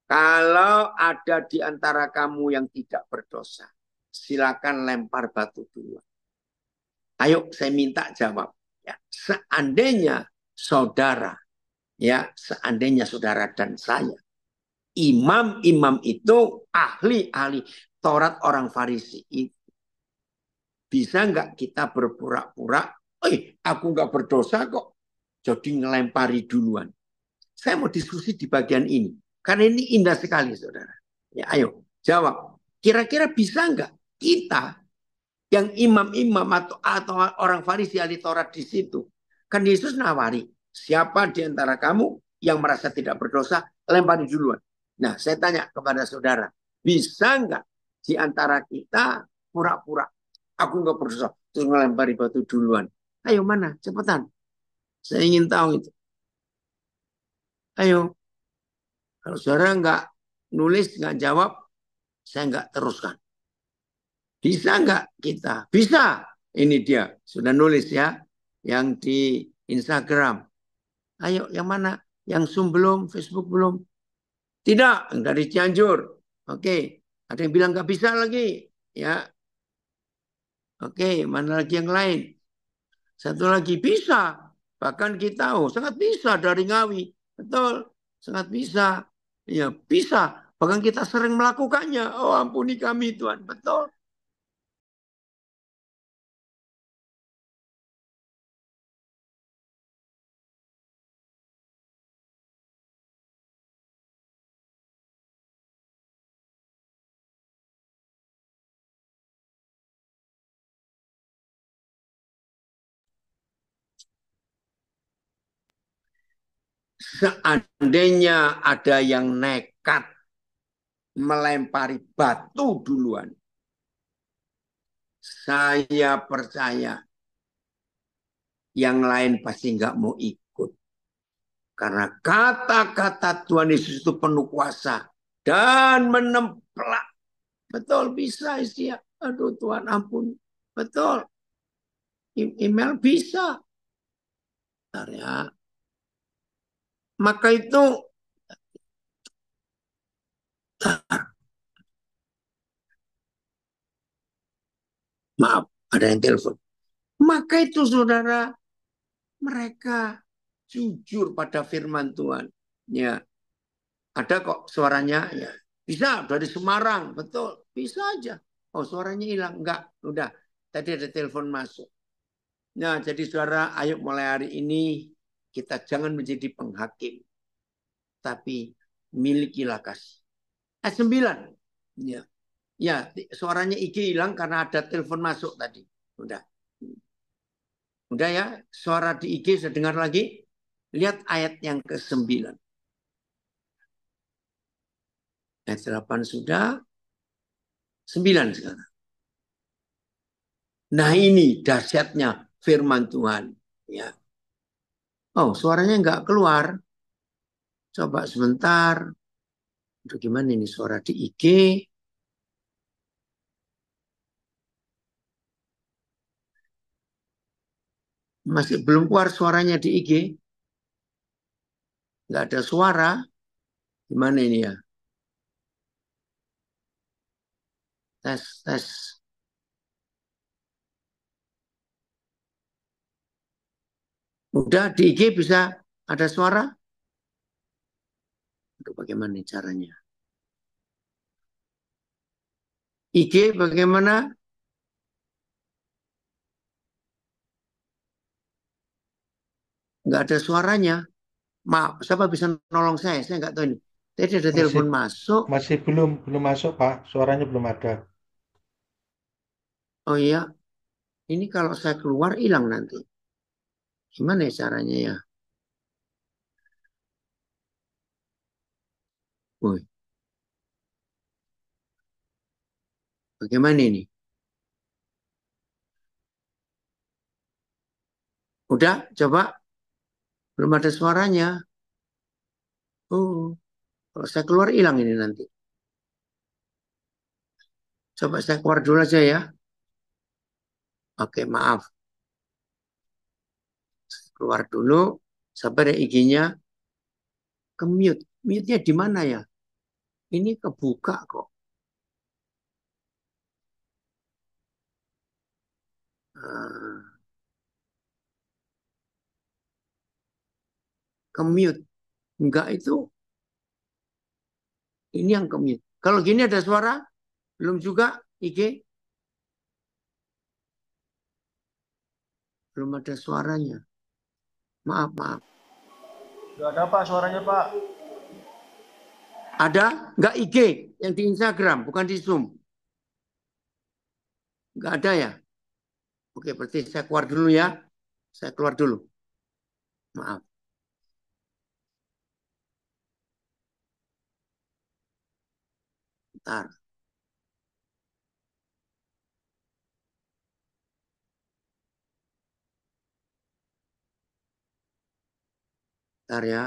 kalau ada di antara kamu yang tidak berdosa, silakan lempar batu dulu. Ayo saya minta jawab. Ya, seandainya saudara, ya seandainya saudara dan saya, imam-imam itu ahli-ahli Taurat orang Farisi itu. Bisa nggak kita berpura-pura, aku nggak berdosa kok, jadi ngelempari duluan. Saya mau diskusi di bagian ini, karena ini indah sekali, saudara. Ya, ayo jawab. Kira-kira bisa nggak kita yang imam-imam atau orang Farisi ahli Taurat di situ, kan Yesus nawari, siapa di antara kamu yang merasa tidak berdosa, lempari duluan. Nah, saya tanya kepada saudara, bisa nggak di antara kita pura-pura aku nggak berdosa, terus ngelempari batu duluan. Ayo mana, cepetan. Saya ingin tahu itu. Ayo, kalau saudara nggak nulis, nggak jawab, saya nggak teruskan. Bisa nggak kita? Bisa. Ini dia, sudah nulis ya. Yang di Instagram. Ayo, yang mana? Yang Zoom belum, Facebook belum? Tidak, dari Cianjur. Oke, ada yang bilang nggak bisa lagi. Ya, oke, mana lagi yang lain? Satu lagi bisa. Bahkan kita sangat bisa dari Ngawi. Betul. Sangat bisa. Ya, bisa. Bahkan kita sering melakukannya. Oh, ampuni kami Tuhan. Betul. Seandainya ada yang nekat melempari batu duluan, saya percaya yang lain pasti nggak mau ikut. Karena kata-kata Tuhan Yesus itu penuh kuasa dan menemplak. Betul bisa isi. Aduh Tuhan ampun. Betul. Email bisa. Ya. Maka itu maaf ada yang telepon. Maka itu saudara mereka jujur pada firman Tuhan. Ya, ada kok suaranya ya. Bisa dari Semarang, betul. Bisa aja. Oh, suaranya hilang. Enggak, udah. Tadi ada telepon masuk. Nah, jadi saudara, ayo mulai hari ini kita jangan menjadi penghakim. Tapi milikilah kasih. Ayat 9. Ya. Ya, suaranya IG hilang karena ada telepon masuk tadi. Udah. Udah ya, suara di IG saya dengar lagi. Lihat ayat yang ke-9. Ayat 8 sudah. 9 sekarang. Nah ini dahsyatnya firman Tuhan. Ya. Oh, suaranya nggak keluar. Coba sebentar. Aduh, gimana ini suara di IG? Masih belum keluar suaranya di IG. Nggak ada suara. Gimana ini ya? Tes, tes. Udah di IG bisa ada suara? Aduh, bagaimana caranya? IG bagaimana? Nggak ada suaranya. Maaf, siapa bisa nolong saya? Saya nggak tahu ini. Tadi ada Masih telepon masuk. masih belum masuk, Pak. Suaranya belum ada. Oh iya, ini kalau saya keluar hilang nanti. Gimana ya caranya ya? Woi, bagaimana ini? Udah, coba. Belum ada suaranya. Oh, kalau saya keluar hilang ini nanti. Coba saya keluar dulu aja ya. Oke, maaf. Keluar dulu. Sabar ya IG-nya. Ke mute. Mute-nya di mana ya? Ini kebuka kok. Ah, ke mute. Enggak itu. Ini yang ke mute. Kalau gini ada suara? Belum juga IG? Belum ada suaranya. Maaf, maaf. Gak ada Pak suaranya Pak. Ada? Enggak IG? Yang di Instagram, bukan di Zoom. Enggak ada ya? Oke, berarti saya keluar dulu ya. Saya keluar dulu. Maaf. Bentar. Bentar ya.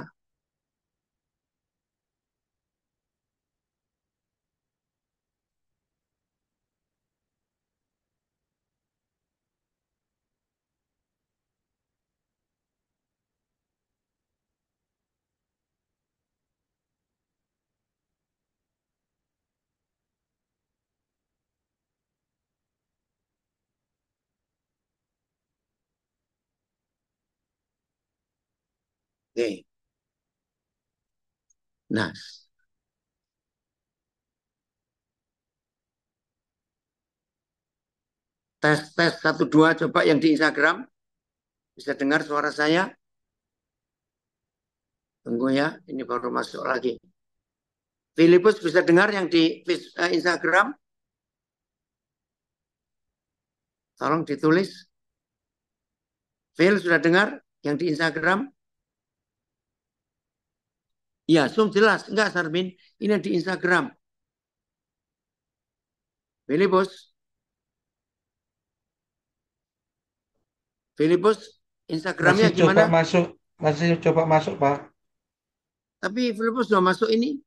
Oke. Nah, tes tes satu dua coba yang di Instagram bisa dengar suara saya. Tunggu ya, ini baru masuk lagi. Filipus bisa dengar yang di Instagram? Tolong ditulis. Phil sudah dengar yang di Instagram? Ya, Zoom jelas. Enggak, Sarmin. Ini di Instagram. Filipus, Filipus, Instagramnya Masih coba gimana? masuk, masih coba masuk, Pak. Tapi Filipus sudah masuk ini.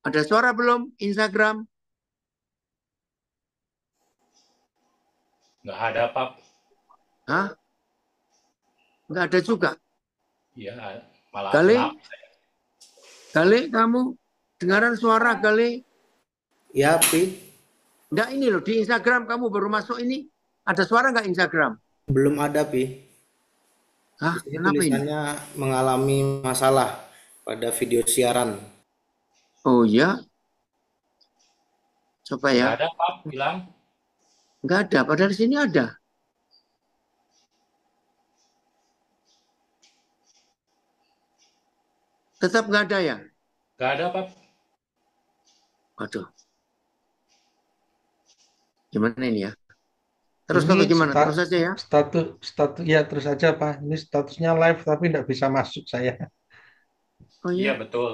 Ada suara belum? Instagram? Nggak ada Pak. Hah? Enggak ada juga. Iya, malah Kali, kenapa? kali kamu dengaran suara kali? Ya, Pi. Enggak ini loh, di Instagram kamu baru masuk ini. Ada suara enggak Instagram? Belum ada, Pi. Hah? Di sini Kenapa ini? tulisannya mengalami masalah pada video siaran. Oh ya, coba Nggak ya. ada Pak, bilang. Enggak ada, padahal di sini ada. Tetap enggak ada ya? Nggak ada Pak. Waduh, gimana ini ya? Terus Ini atau gimana? Terus aja ya. status status ya terus aja, Pak. Ini statusnya live tapi tidak bisa masuk saya. Oh Iya ya, betul.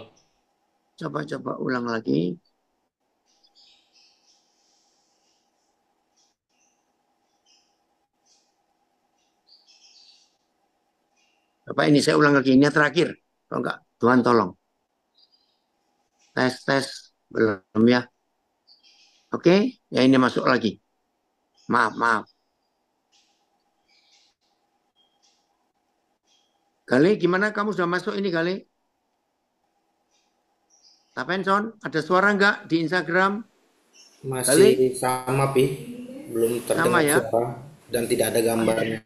coba-coba ulang lagi. Bapak ini saya ulang lagi. Ini yang terakhir. Kalau enggak, Tuhan tolong. Tes, tes. Belum ya. Oke, ya ini masuk lagi. Maaf, maaf. Gale, gimana kamu sudah masuk ini, Gale? Tapenson, ada suara enggak di Instagram? Masih Gale, sama, Pi. Belum sama terdengar ya? suara dan tidak ada gambarnya.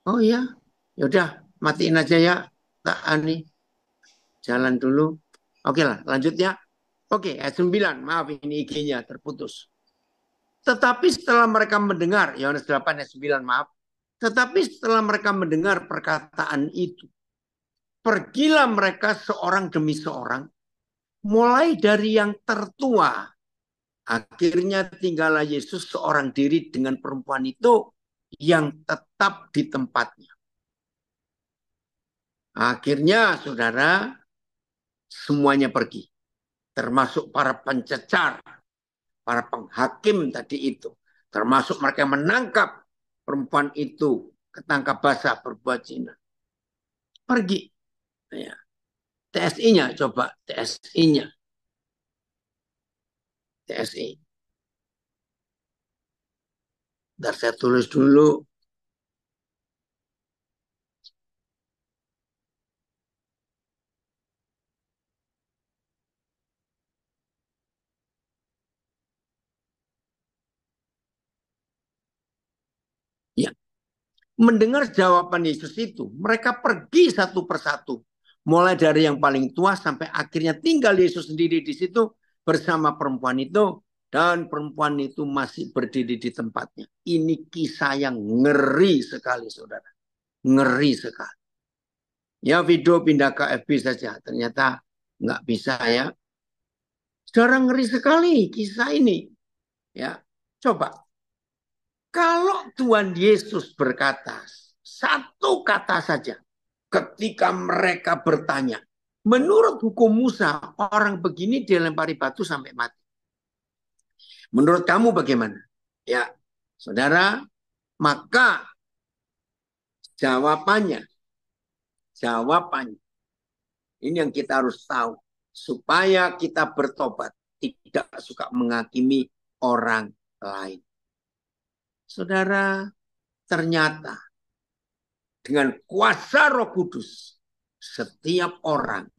Oh iya, yaudah, matiin aja ya. Tak ani, jalan dulu. Oke lah, lanjut ya. Oke, ayat 9, maaf ini IG-nya terputus. Tetapi setelah mereka mendengar, Yohanes 8 ayat 9, maaf. Tetapi setelah mereka mendengar perkataan itu, pergilah mereka seorang demi seorang, mulai dari yang tertua. Akhirnya tinggallah Yesus seorang diri dengan perempuan itu yang tetap di tempatnya. Akhirnya, saudara, semuanya pergi. Termasuk para pencecar, para penghakim tadi itu. Termasuk mereka yang menangkap perempuan itu, ketangkap basah berbuat zina. Pergi. Ya. TSI-nya, coba TSI-nya. TSI. Ntar saya tulis dulu. Ya. Mendengar jawaban Yesus itu, mereka pergi satu persatu. Mulai dari yang paling tua sampai akhirnya tinggal Yesus sendiri di situ bersama perempuan itu. Dan perempuan itu masih berdiri di tempatnya. Ini kisah yang ngeri sekali, saudara. Ngeri sekali. Ya, video pindah ke FB saja. Ternyata nggak bisa ya. Saudara, ngeri sekali kisah ini. Ya, coba. Kalau Tuhan Yesus berkata satu kata saja ketika mereka bertanya, menurut hukum Musa, orang begini dilempari batu sampai mati. Menurut kamu bagaimana? Ya, saudara, maka jawabannya, ini yang kita harus tahu. Supaya kita bertobat, tidak suka menghakimi orang lain. Saudara, ternyata dengan kuasa Roh Kudus, setiap orang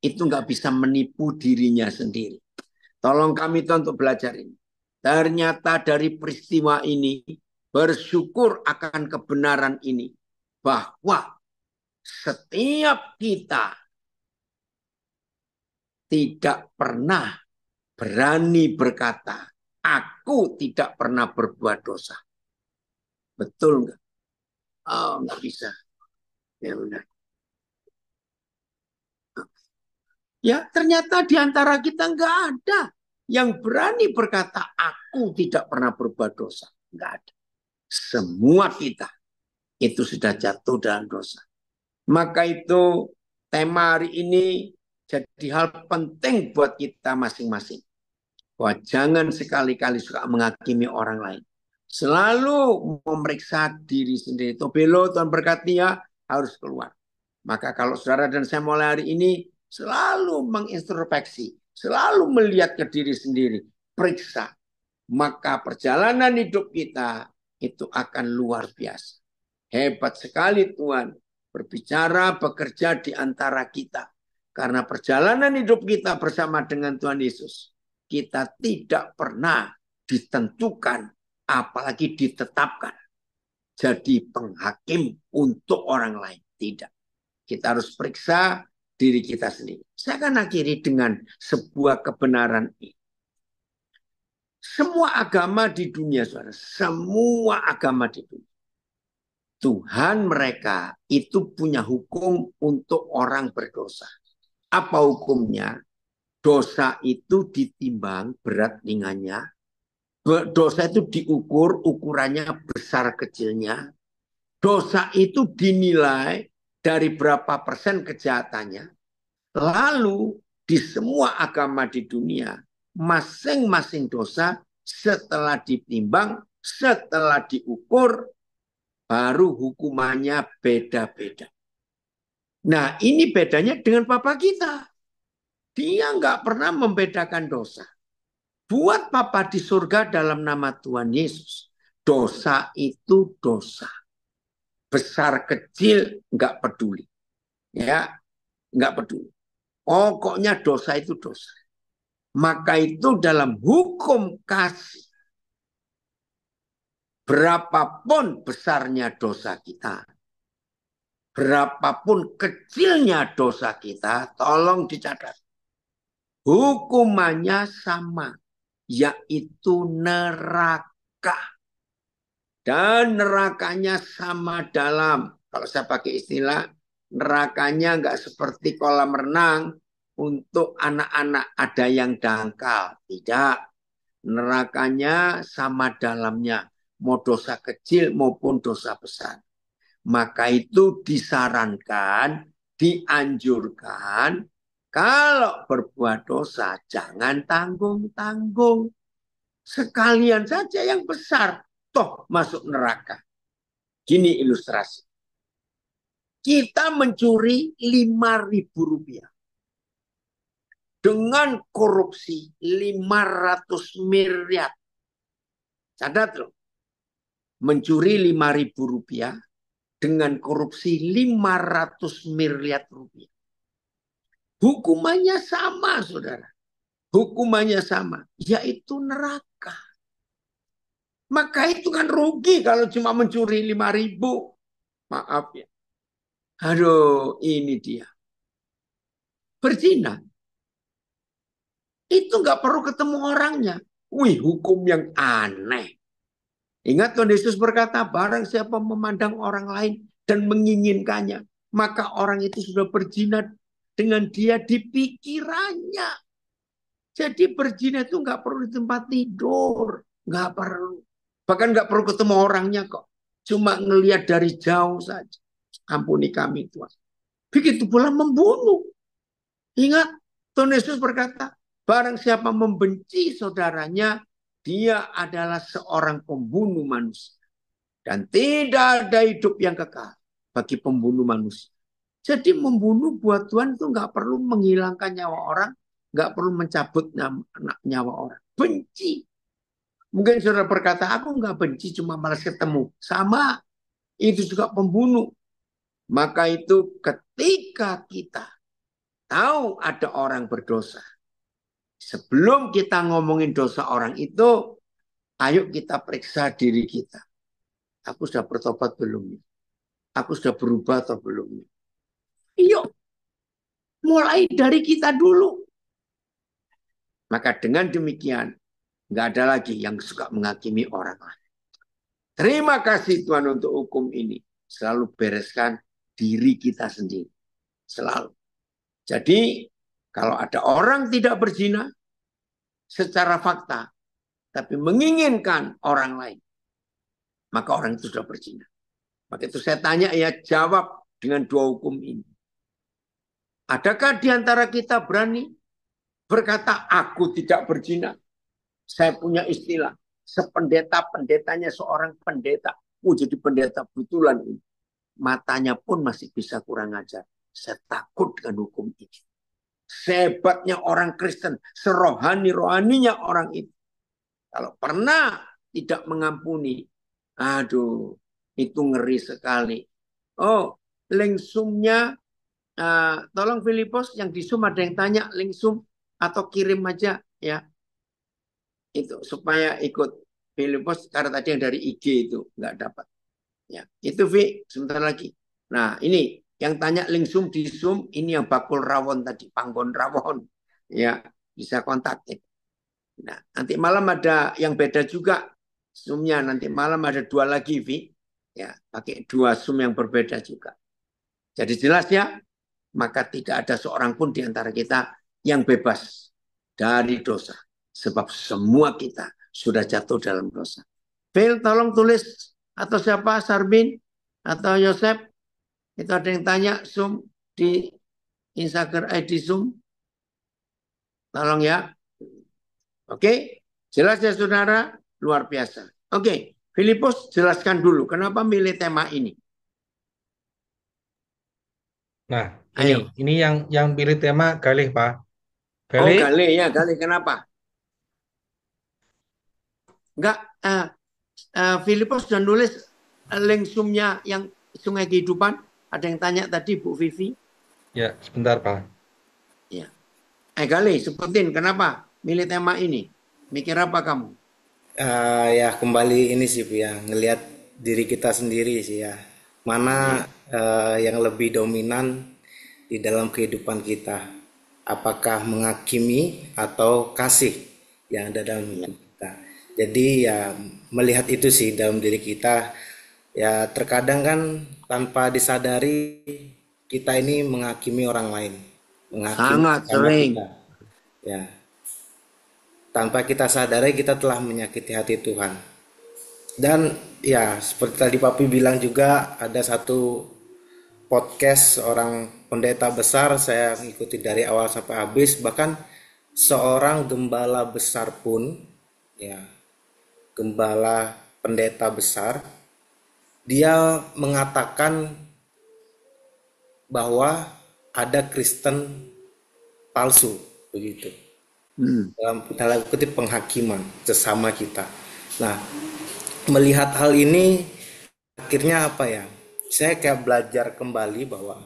itu nggak bisa menipu dirinya sendiri. Tolong kami untuk belajar ini. Ternyata dari peristiwa ini, bersyukur akan kebenaran ini. Bahwa setiap kita tidak pernah berani berkata, aku tidak pernah berbuat dosa. Betul nggak? Oh, nggak bisa. Ya udah. Ya, ternyata di antara kita nggak ada yang berani berkata, aku tidak pernah berbuat dosa. Nggak ada. Semua kita itu sudah jatuh dalam dosa. Maka itu tema hari ini jadi hal penting buat kita masing-masing. Bahwa jangan sekali-kali suka menghakimi orang lain. Selalu memeriksa diri sendiri. Tobelo, Tuhan berkati ya, harus keluar. Maka kalau saudara dan saya mulai hari ini selalu mengintrospeksi, selalu melihat ke diri sendiri, periksa, maka perjalanan hidup kita itu akan luar biasa. Hebat sekali Tuhan berbicara, bekerja di antara kita. Karena perjalanan hidup kita bersama dengan Tuhan Yesus, kita tidak pernah ditentukan, apalagi ditetapkan jadi penghakim untuk orang lain. Tidak. Kita harus periksa diri kita sendiri. Saya akan akhiri dengan sebuah kebenaran ini. Semua agama di dunia, saudara, semua agama di dunia, Tuhan mereka itu punya hukum untuk orang berdosa. Apa hukumnya? Dosa itu ditimbang berat ringannya. Dosa itu diukur, ukurannya besar kecilnya. Dosa itu dinilai dari berapa persen kejahatannya. Lalu di semua agama di dunia, masing-masing dosa setelah ditimbang, setelah diukur, baru hukumannya beda-beda. Nah, ini bedanya dengan Papa kita. Dia nggak pernah membedakan dosa. Buat Papa di surga dalam nama Tuhan Yesus, dosa itu dosa. besar kecil nggak peduli, ya nggak peduli. Pokoknya dosa itu dosa. Maka itu dalam hukum kasih, berapapun besarnya dosa kita, berapapun kecilnya dosa kita, tolong dicatat. Hukumannya sama, yaitu neraka. Dan nerakanya sama dalam. Kalau saya pakai istilah, nerakanya nggak seperti kolam renang untuk anak-anak ada yang dangkal. Tidak. Nerakanya sama dalamnya. Mau dosa kecil maupun dosa besar. Maka itu disarankan, dianjurkan, kalau berbuat dosa jangan tanggung-tanggung. Sekalian saja yang besar. Toh masuk neraka. Gini ilustrasi. Kita mencuri 5.000 rupiah. Dengan korupsi 500 miliar. Catat loh. Mencuri 5.000 rupiah dengan korupsi 500 miliar rupiah. Hukumannya sama, saudara. Hukumannya sama, yaitu neraka. Maka itu kan rugi kalau cuma mencuri 5.000. Maaf ya. Aduh, ini dia. Berzina. Itu nggak perlu ketemu orangnya. Wih, hukum yang aneh. Ingat Tuhan Yesus berkata, barang siapa memandang orang lain dan menginginkannya, maka orang itu sudah berzina dengan dia di pikirannya. Jadi berzina itu nggak perlu di tempat tidur. Nggak perlu. Bahkan nggak perlu ketemu orangnya kok. Cuma ngelihat dari jauh saja. Ampuni kami Tuhan. Begitu pula membunuh. Ingat, Tuhan Yesus berkata, barang siapa membenci saudaranya, dia adalah seorang pembunuh manusia. Dan tidak ada hidup yang kekal bagi pembunuh manusia. Jadi membunuh buat Tuhan itu nggak perlu menghilangkan nyawa orang, nggak perlu mencabut nyawa orang. Benci. Mungkin saudara berkata, aku nggak benci, cuma malas ketemu. Sama, itu juga pembunuh. Maka itu ketika kita tahu ada orang berdosa, sebelum kita ngomongin dosa orang itu, ayo kita periksa diri kita. Aku sudah bertobat belum? Aku sudah berubah atau belum? Yuk, mulai dari kita dulu. Maka dengan demikian, nggak ada lagi yang suka menghakimi orang lain. Terima kasih Tuhan untuk hukum ini. Selalu bereskan diri kita sendiri. Selalu. Jadi, kalau ada orang tidak berzina secara fakta, tapi menginginkan orang lain, maka orang itu sudah berzina. Maka itu saya tanya ya, jawab dengan dua hukum ini. Adakah di antara kita berani berkata, aku tidak berzina? Saya punya istilah, sependeta-pendetanya seorang pendeta. Jadi pendeta betulan ini. Matanya pun masih bisa kurang ajar. Saya takut dengan hukum ini. Sehebatnya orang Kristen, serohani-rohaninya orang itu. Kalau pernah tidak mengampuni, aduh, itu ngeri sekali. Oh, link Zoom-nya, tolong Filipos yang di Zoom ada yang tanya link Zoom atau kirim aja ya. Itu supaya ikut Filipos karena tadi yang dari IG itu nggak dapat. Ya, itu Vi, sebentar lagi. Nah, ini yang tanya link Zoom di Zoom, ini yang bakul rawon tadi, panggon rawon. Ya, bisa kontak. Nah, nanti malam ada yang beda juga Zoom-nya. Nanti malam ada 2 lagi, Vi. Ya, pakai 2 Zoom yang berbeda juga. Jadi jelas ya, maka tidak ada seorang pun di antara kita yang bebas dari dosa. Sebab semua kita sudah jatuh dalam dosa. Phil, tolong tulis. Atau siapa? Sarbin? Atau Yosep? Itu ada yang tanya Zoom di Instagram, di Zoom. Tolong ya. Oke. Jelas ya saudara? Luar biasa. Oke. Filipus jelaskan dulu. Kenapa milih tema ini? Nah, Ayo. ini yang pilih tema Galih, Pak. Oh, Galih, Galih ya. Galih kenapa? Enggak. Filipus sudah nulis link Zoom-nya yang Sungai Kehidupan? Ada yang tanya tadi Bu Vivi? Ya, sebentar Pak. Ya. Gali, sebutin kenapa milih tema ini? Mikir apa kamu? Ya kembali ini sih ya, ngelihat diri kita sendiri sih ya. Mana yang lebih dominan di dalam kehidupan kita? Apakah menghakimi atau kasih yang ada dalam hidup kita? Jadi ya melihat itu sih dalam diri kita. Ya terkadang kan tanpa disadari kita ini menghakimi orang lain, menghakimi Sangat sama sering. kita. Ya, tanpa kita sadari kita telah menyakiti hati Tuhan. Dan ya seperti tadi Papi bilang juga ada satu podcast seorang pendeta besar saya ngikuti dari awal sampai habis, bahkan seorang gembala besar pun ya, gembala pendeta besar, dia mengatakan bahwa ada Kristen palsu begitu. Dalam kutip penghakiman sesama kita. Nah, melihat hal ini akhirnya apa ya? Saya kayak belajar kembali bahwa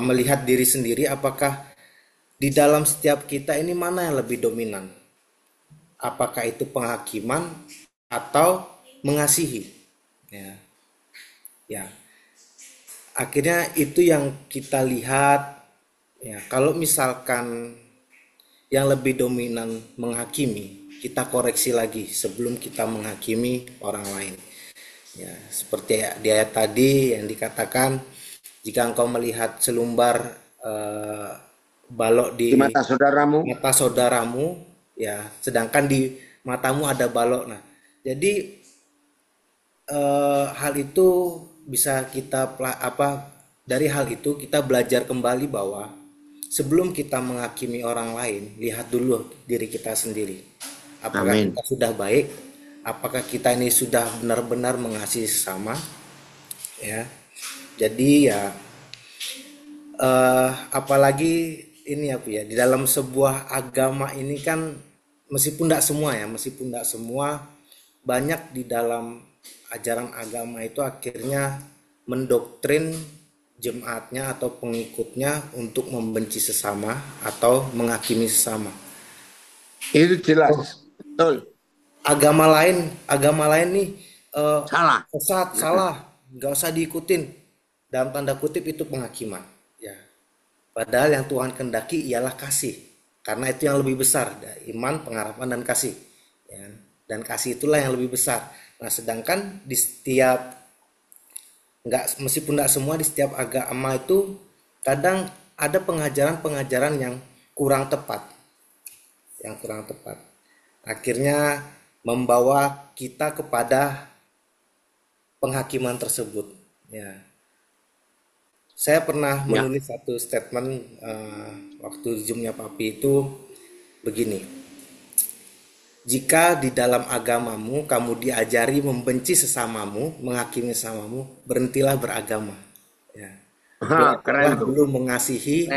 melihat diri sendiri apakah di dalam setiap kita ini mana yang lebih dominan? Apakah itu penghakiman atau mengasihi? Ya. Ya. Akhirnya itu yang kita lihat ya, kalau misalkan yang lebih dominan menghakimi, kita koreksi lagi sebelum kita menghakimi orang lain. Ya, seperti di ayat tadi yang dikatakan, jika engkau melihat selumbar balok di mata saudaramu, ya, sedangkan di matamu ada balok. Nah, jadi hal itu bisa kita dari hal itu kita belajar kembali bahwa sebelum kita menghakimi orang lain, lihat dulu diri kita sendiri. Apakah kita sudah baik? Apakah kita ini sudah benar-benar mengasihi sesama? Ya. Jadi ya apalagi ini apa ya, di dalam sebuah agama ini kan meskipun tidak semua banyak di dalam ajaran agama itu akhirnya mendoktrin jemaatnya atau pengikutnya untuk membenci sesama atau menghakimi sesama. Itu jelas, betul. Agama lain nih Salah. sesat, salah, nggak usah diikutin. Dalam tanda kutip itu penghakiman. Ya. Padahal yang Tuhan kehendaki ialah kasih, karena itu yang lebih besar, iman, pengharapan dan kasih. Ya. Dan kasih itulah yang lebih besar. Nah, sedangkan di setiap meskipun tidak semua, di setiap agama itu kadang ada pengajaran-pengajaran yang kurang tepat, akhirnya membawa kita kepada penghakiman tersebut. Ya, saya pernah menulis satu statement waktu Zoom-nya Papi itu begini. Jika di dalam agamamu kamu diajari membenci sesamamu, menghakimi sesamamu, berhentilah beragama. Ya. Belajarlah dulu mengasihi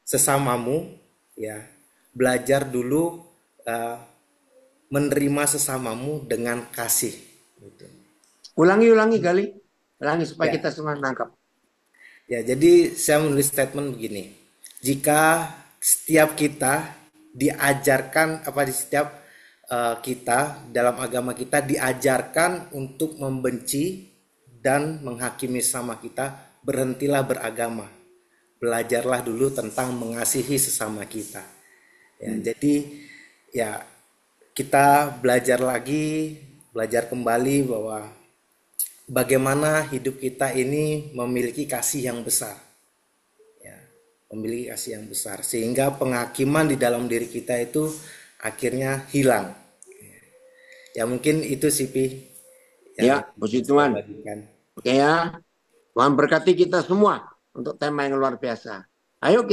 sesamamu, ya. Belajar dulu menerima sesamamu dengan kasih. Gitu. Ulangi Gali, ulangi supaya kita semua nangkap. Ya, jadi saya menulis statement begini. Jika setiap kita diajarkan di setiap kita dalam agama kita diajarkan untuk membenci dan menghakimi sesama kita, berhentilah beragama. Belajarlah dulu tentang mengasihi sesama kita. Ya, jadi ya kita belajar kembali bahwa bagaimana hidup kita ini memiliki kasih yang besar. Ya, memiliki kasih yang besar sehingga penghakiman di dalam diri kita itu akhirnya hilang. Ya mungkin itu sih Pi. Ya, puji Tuhan. Oke ya. Tuhan berkati kita semua untuk tema yang luar biasa. Ayo kita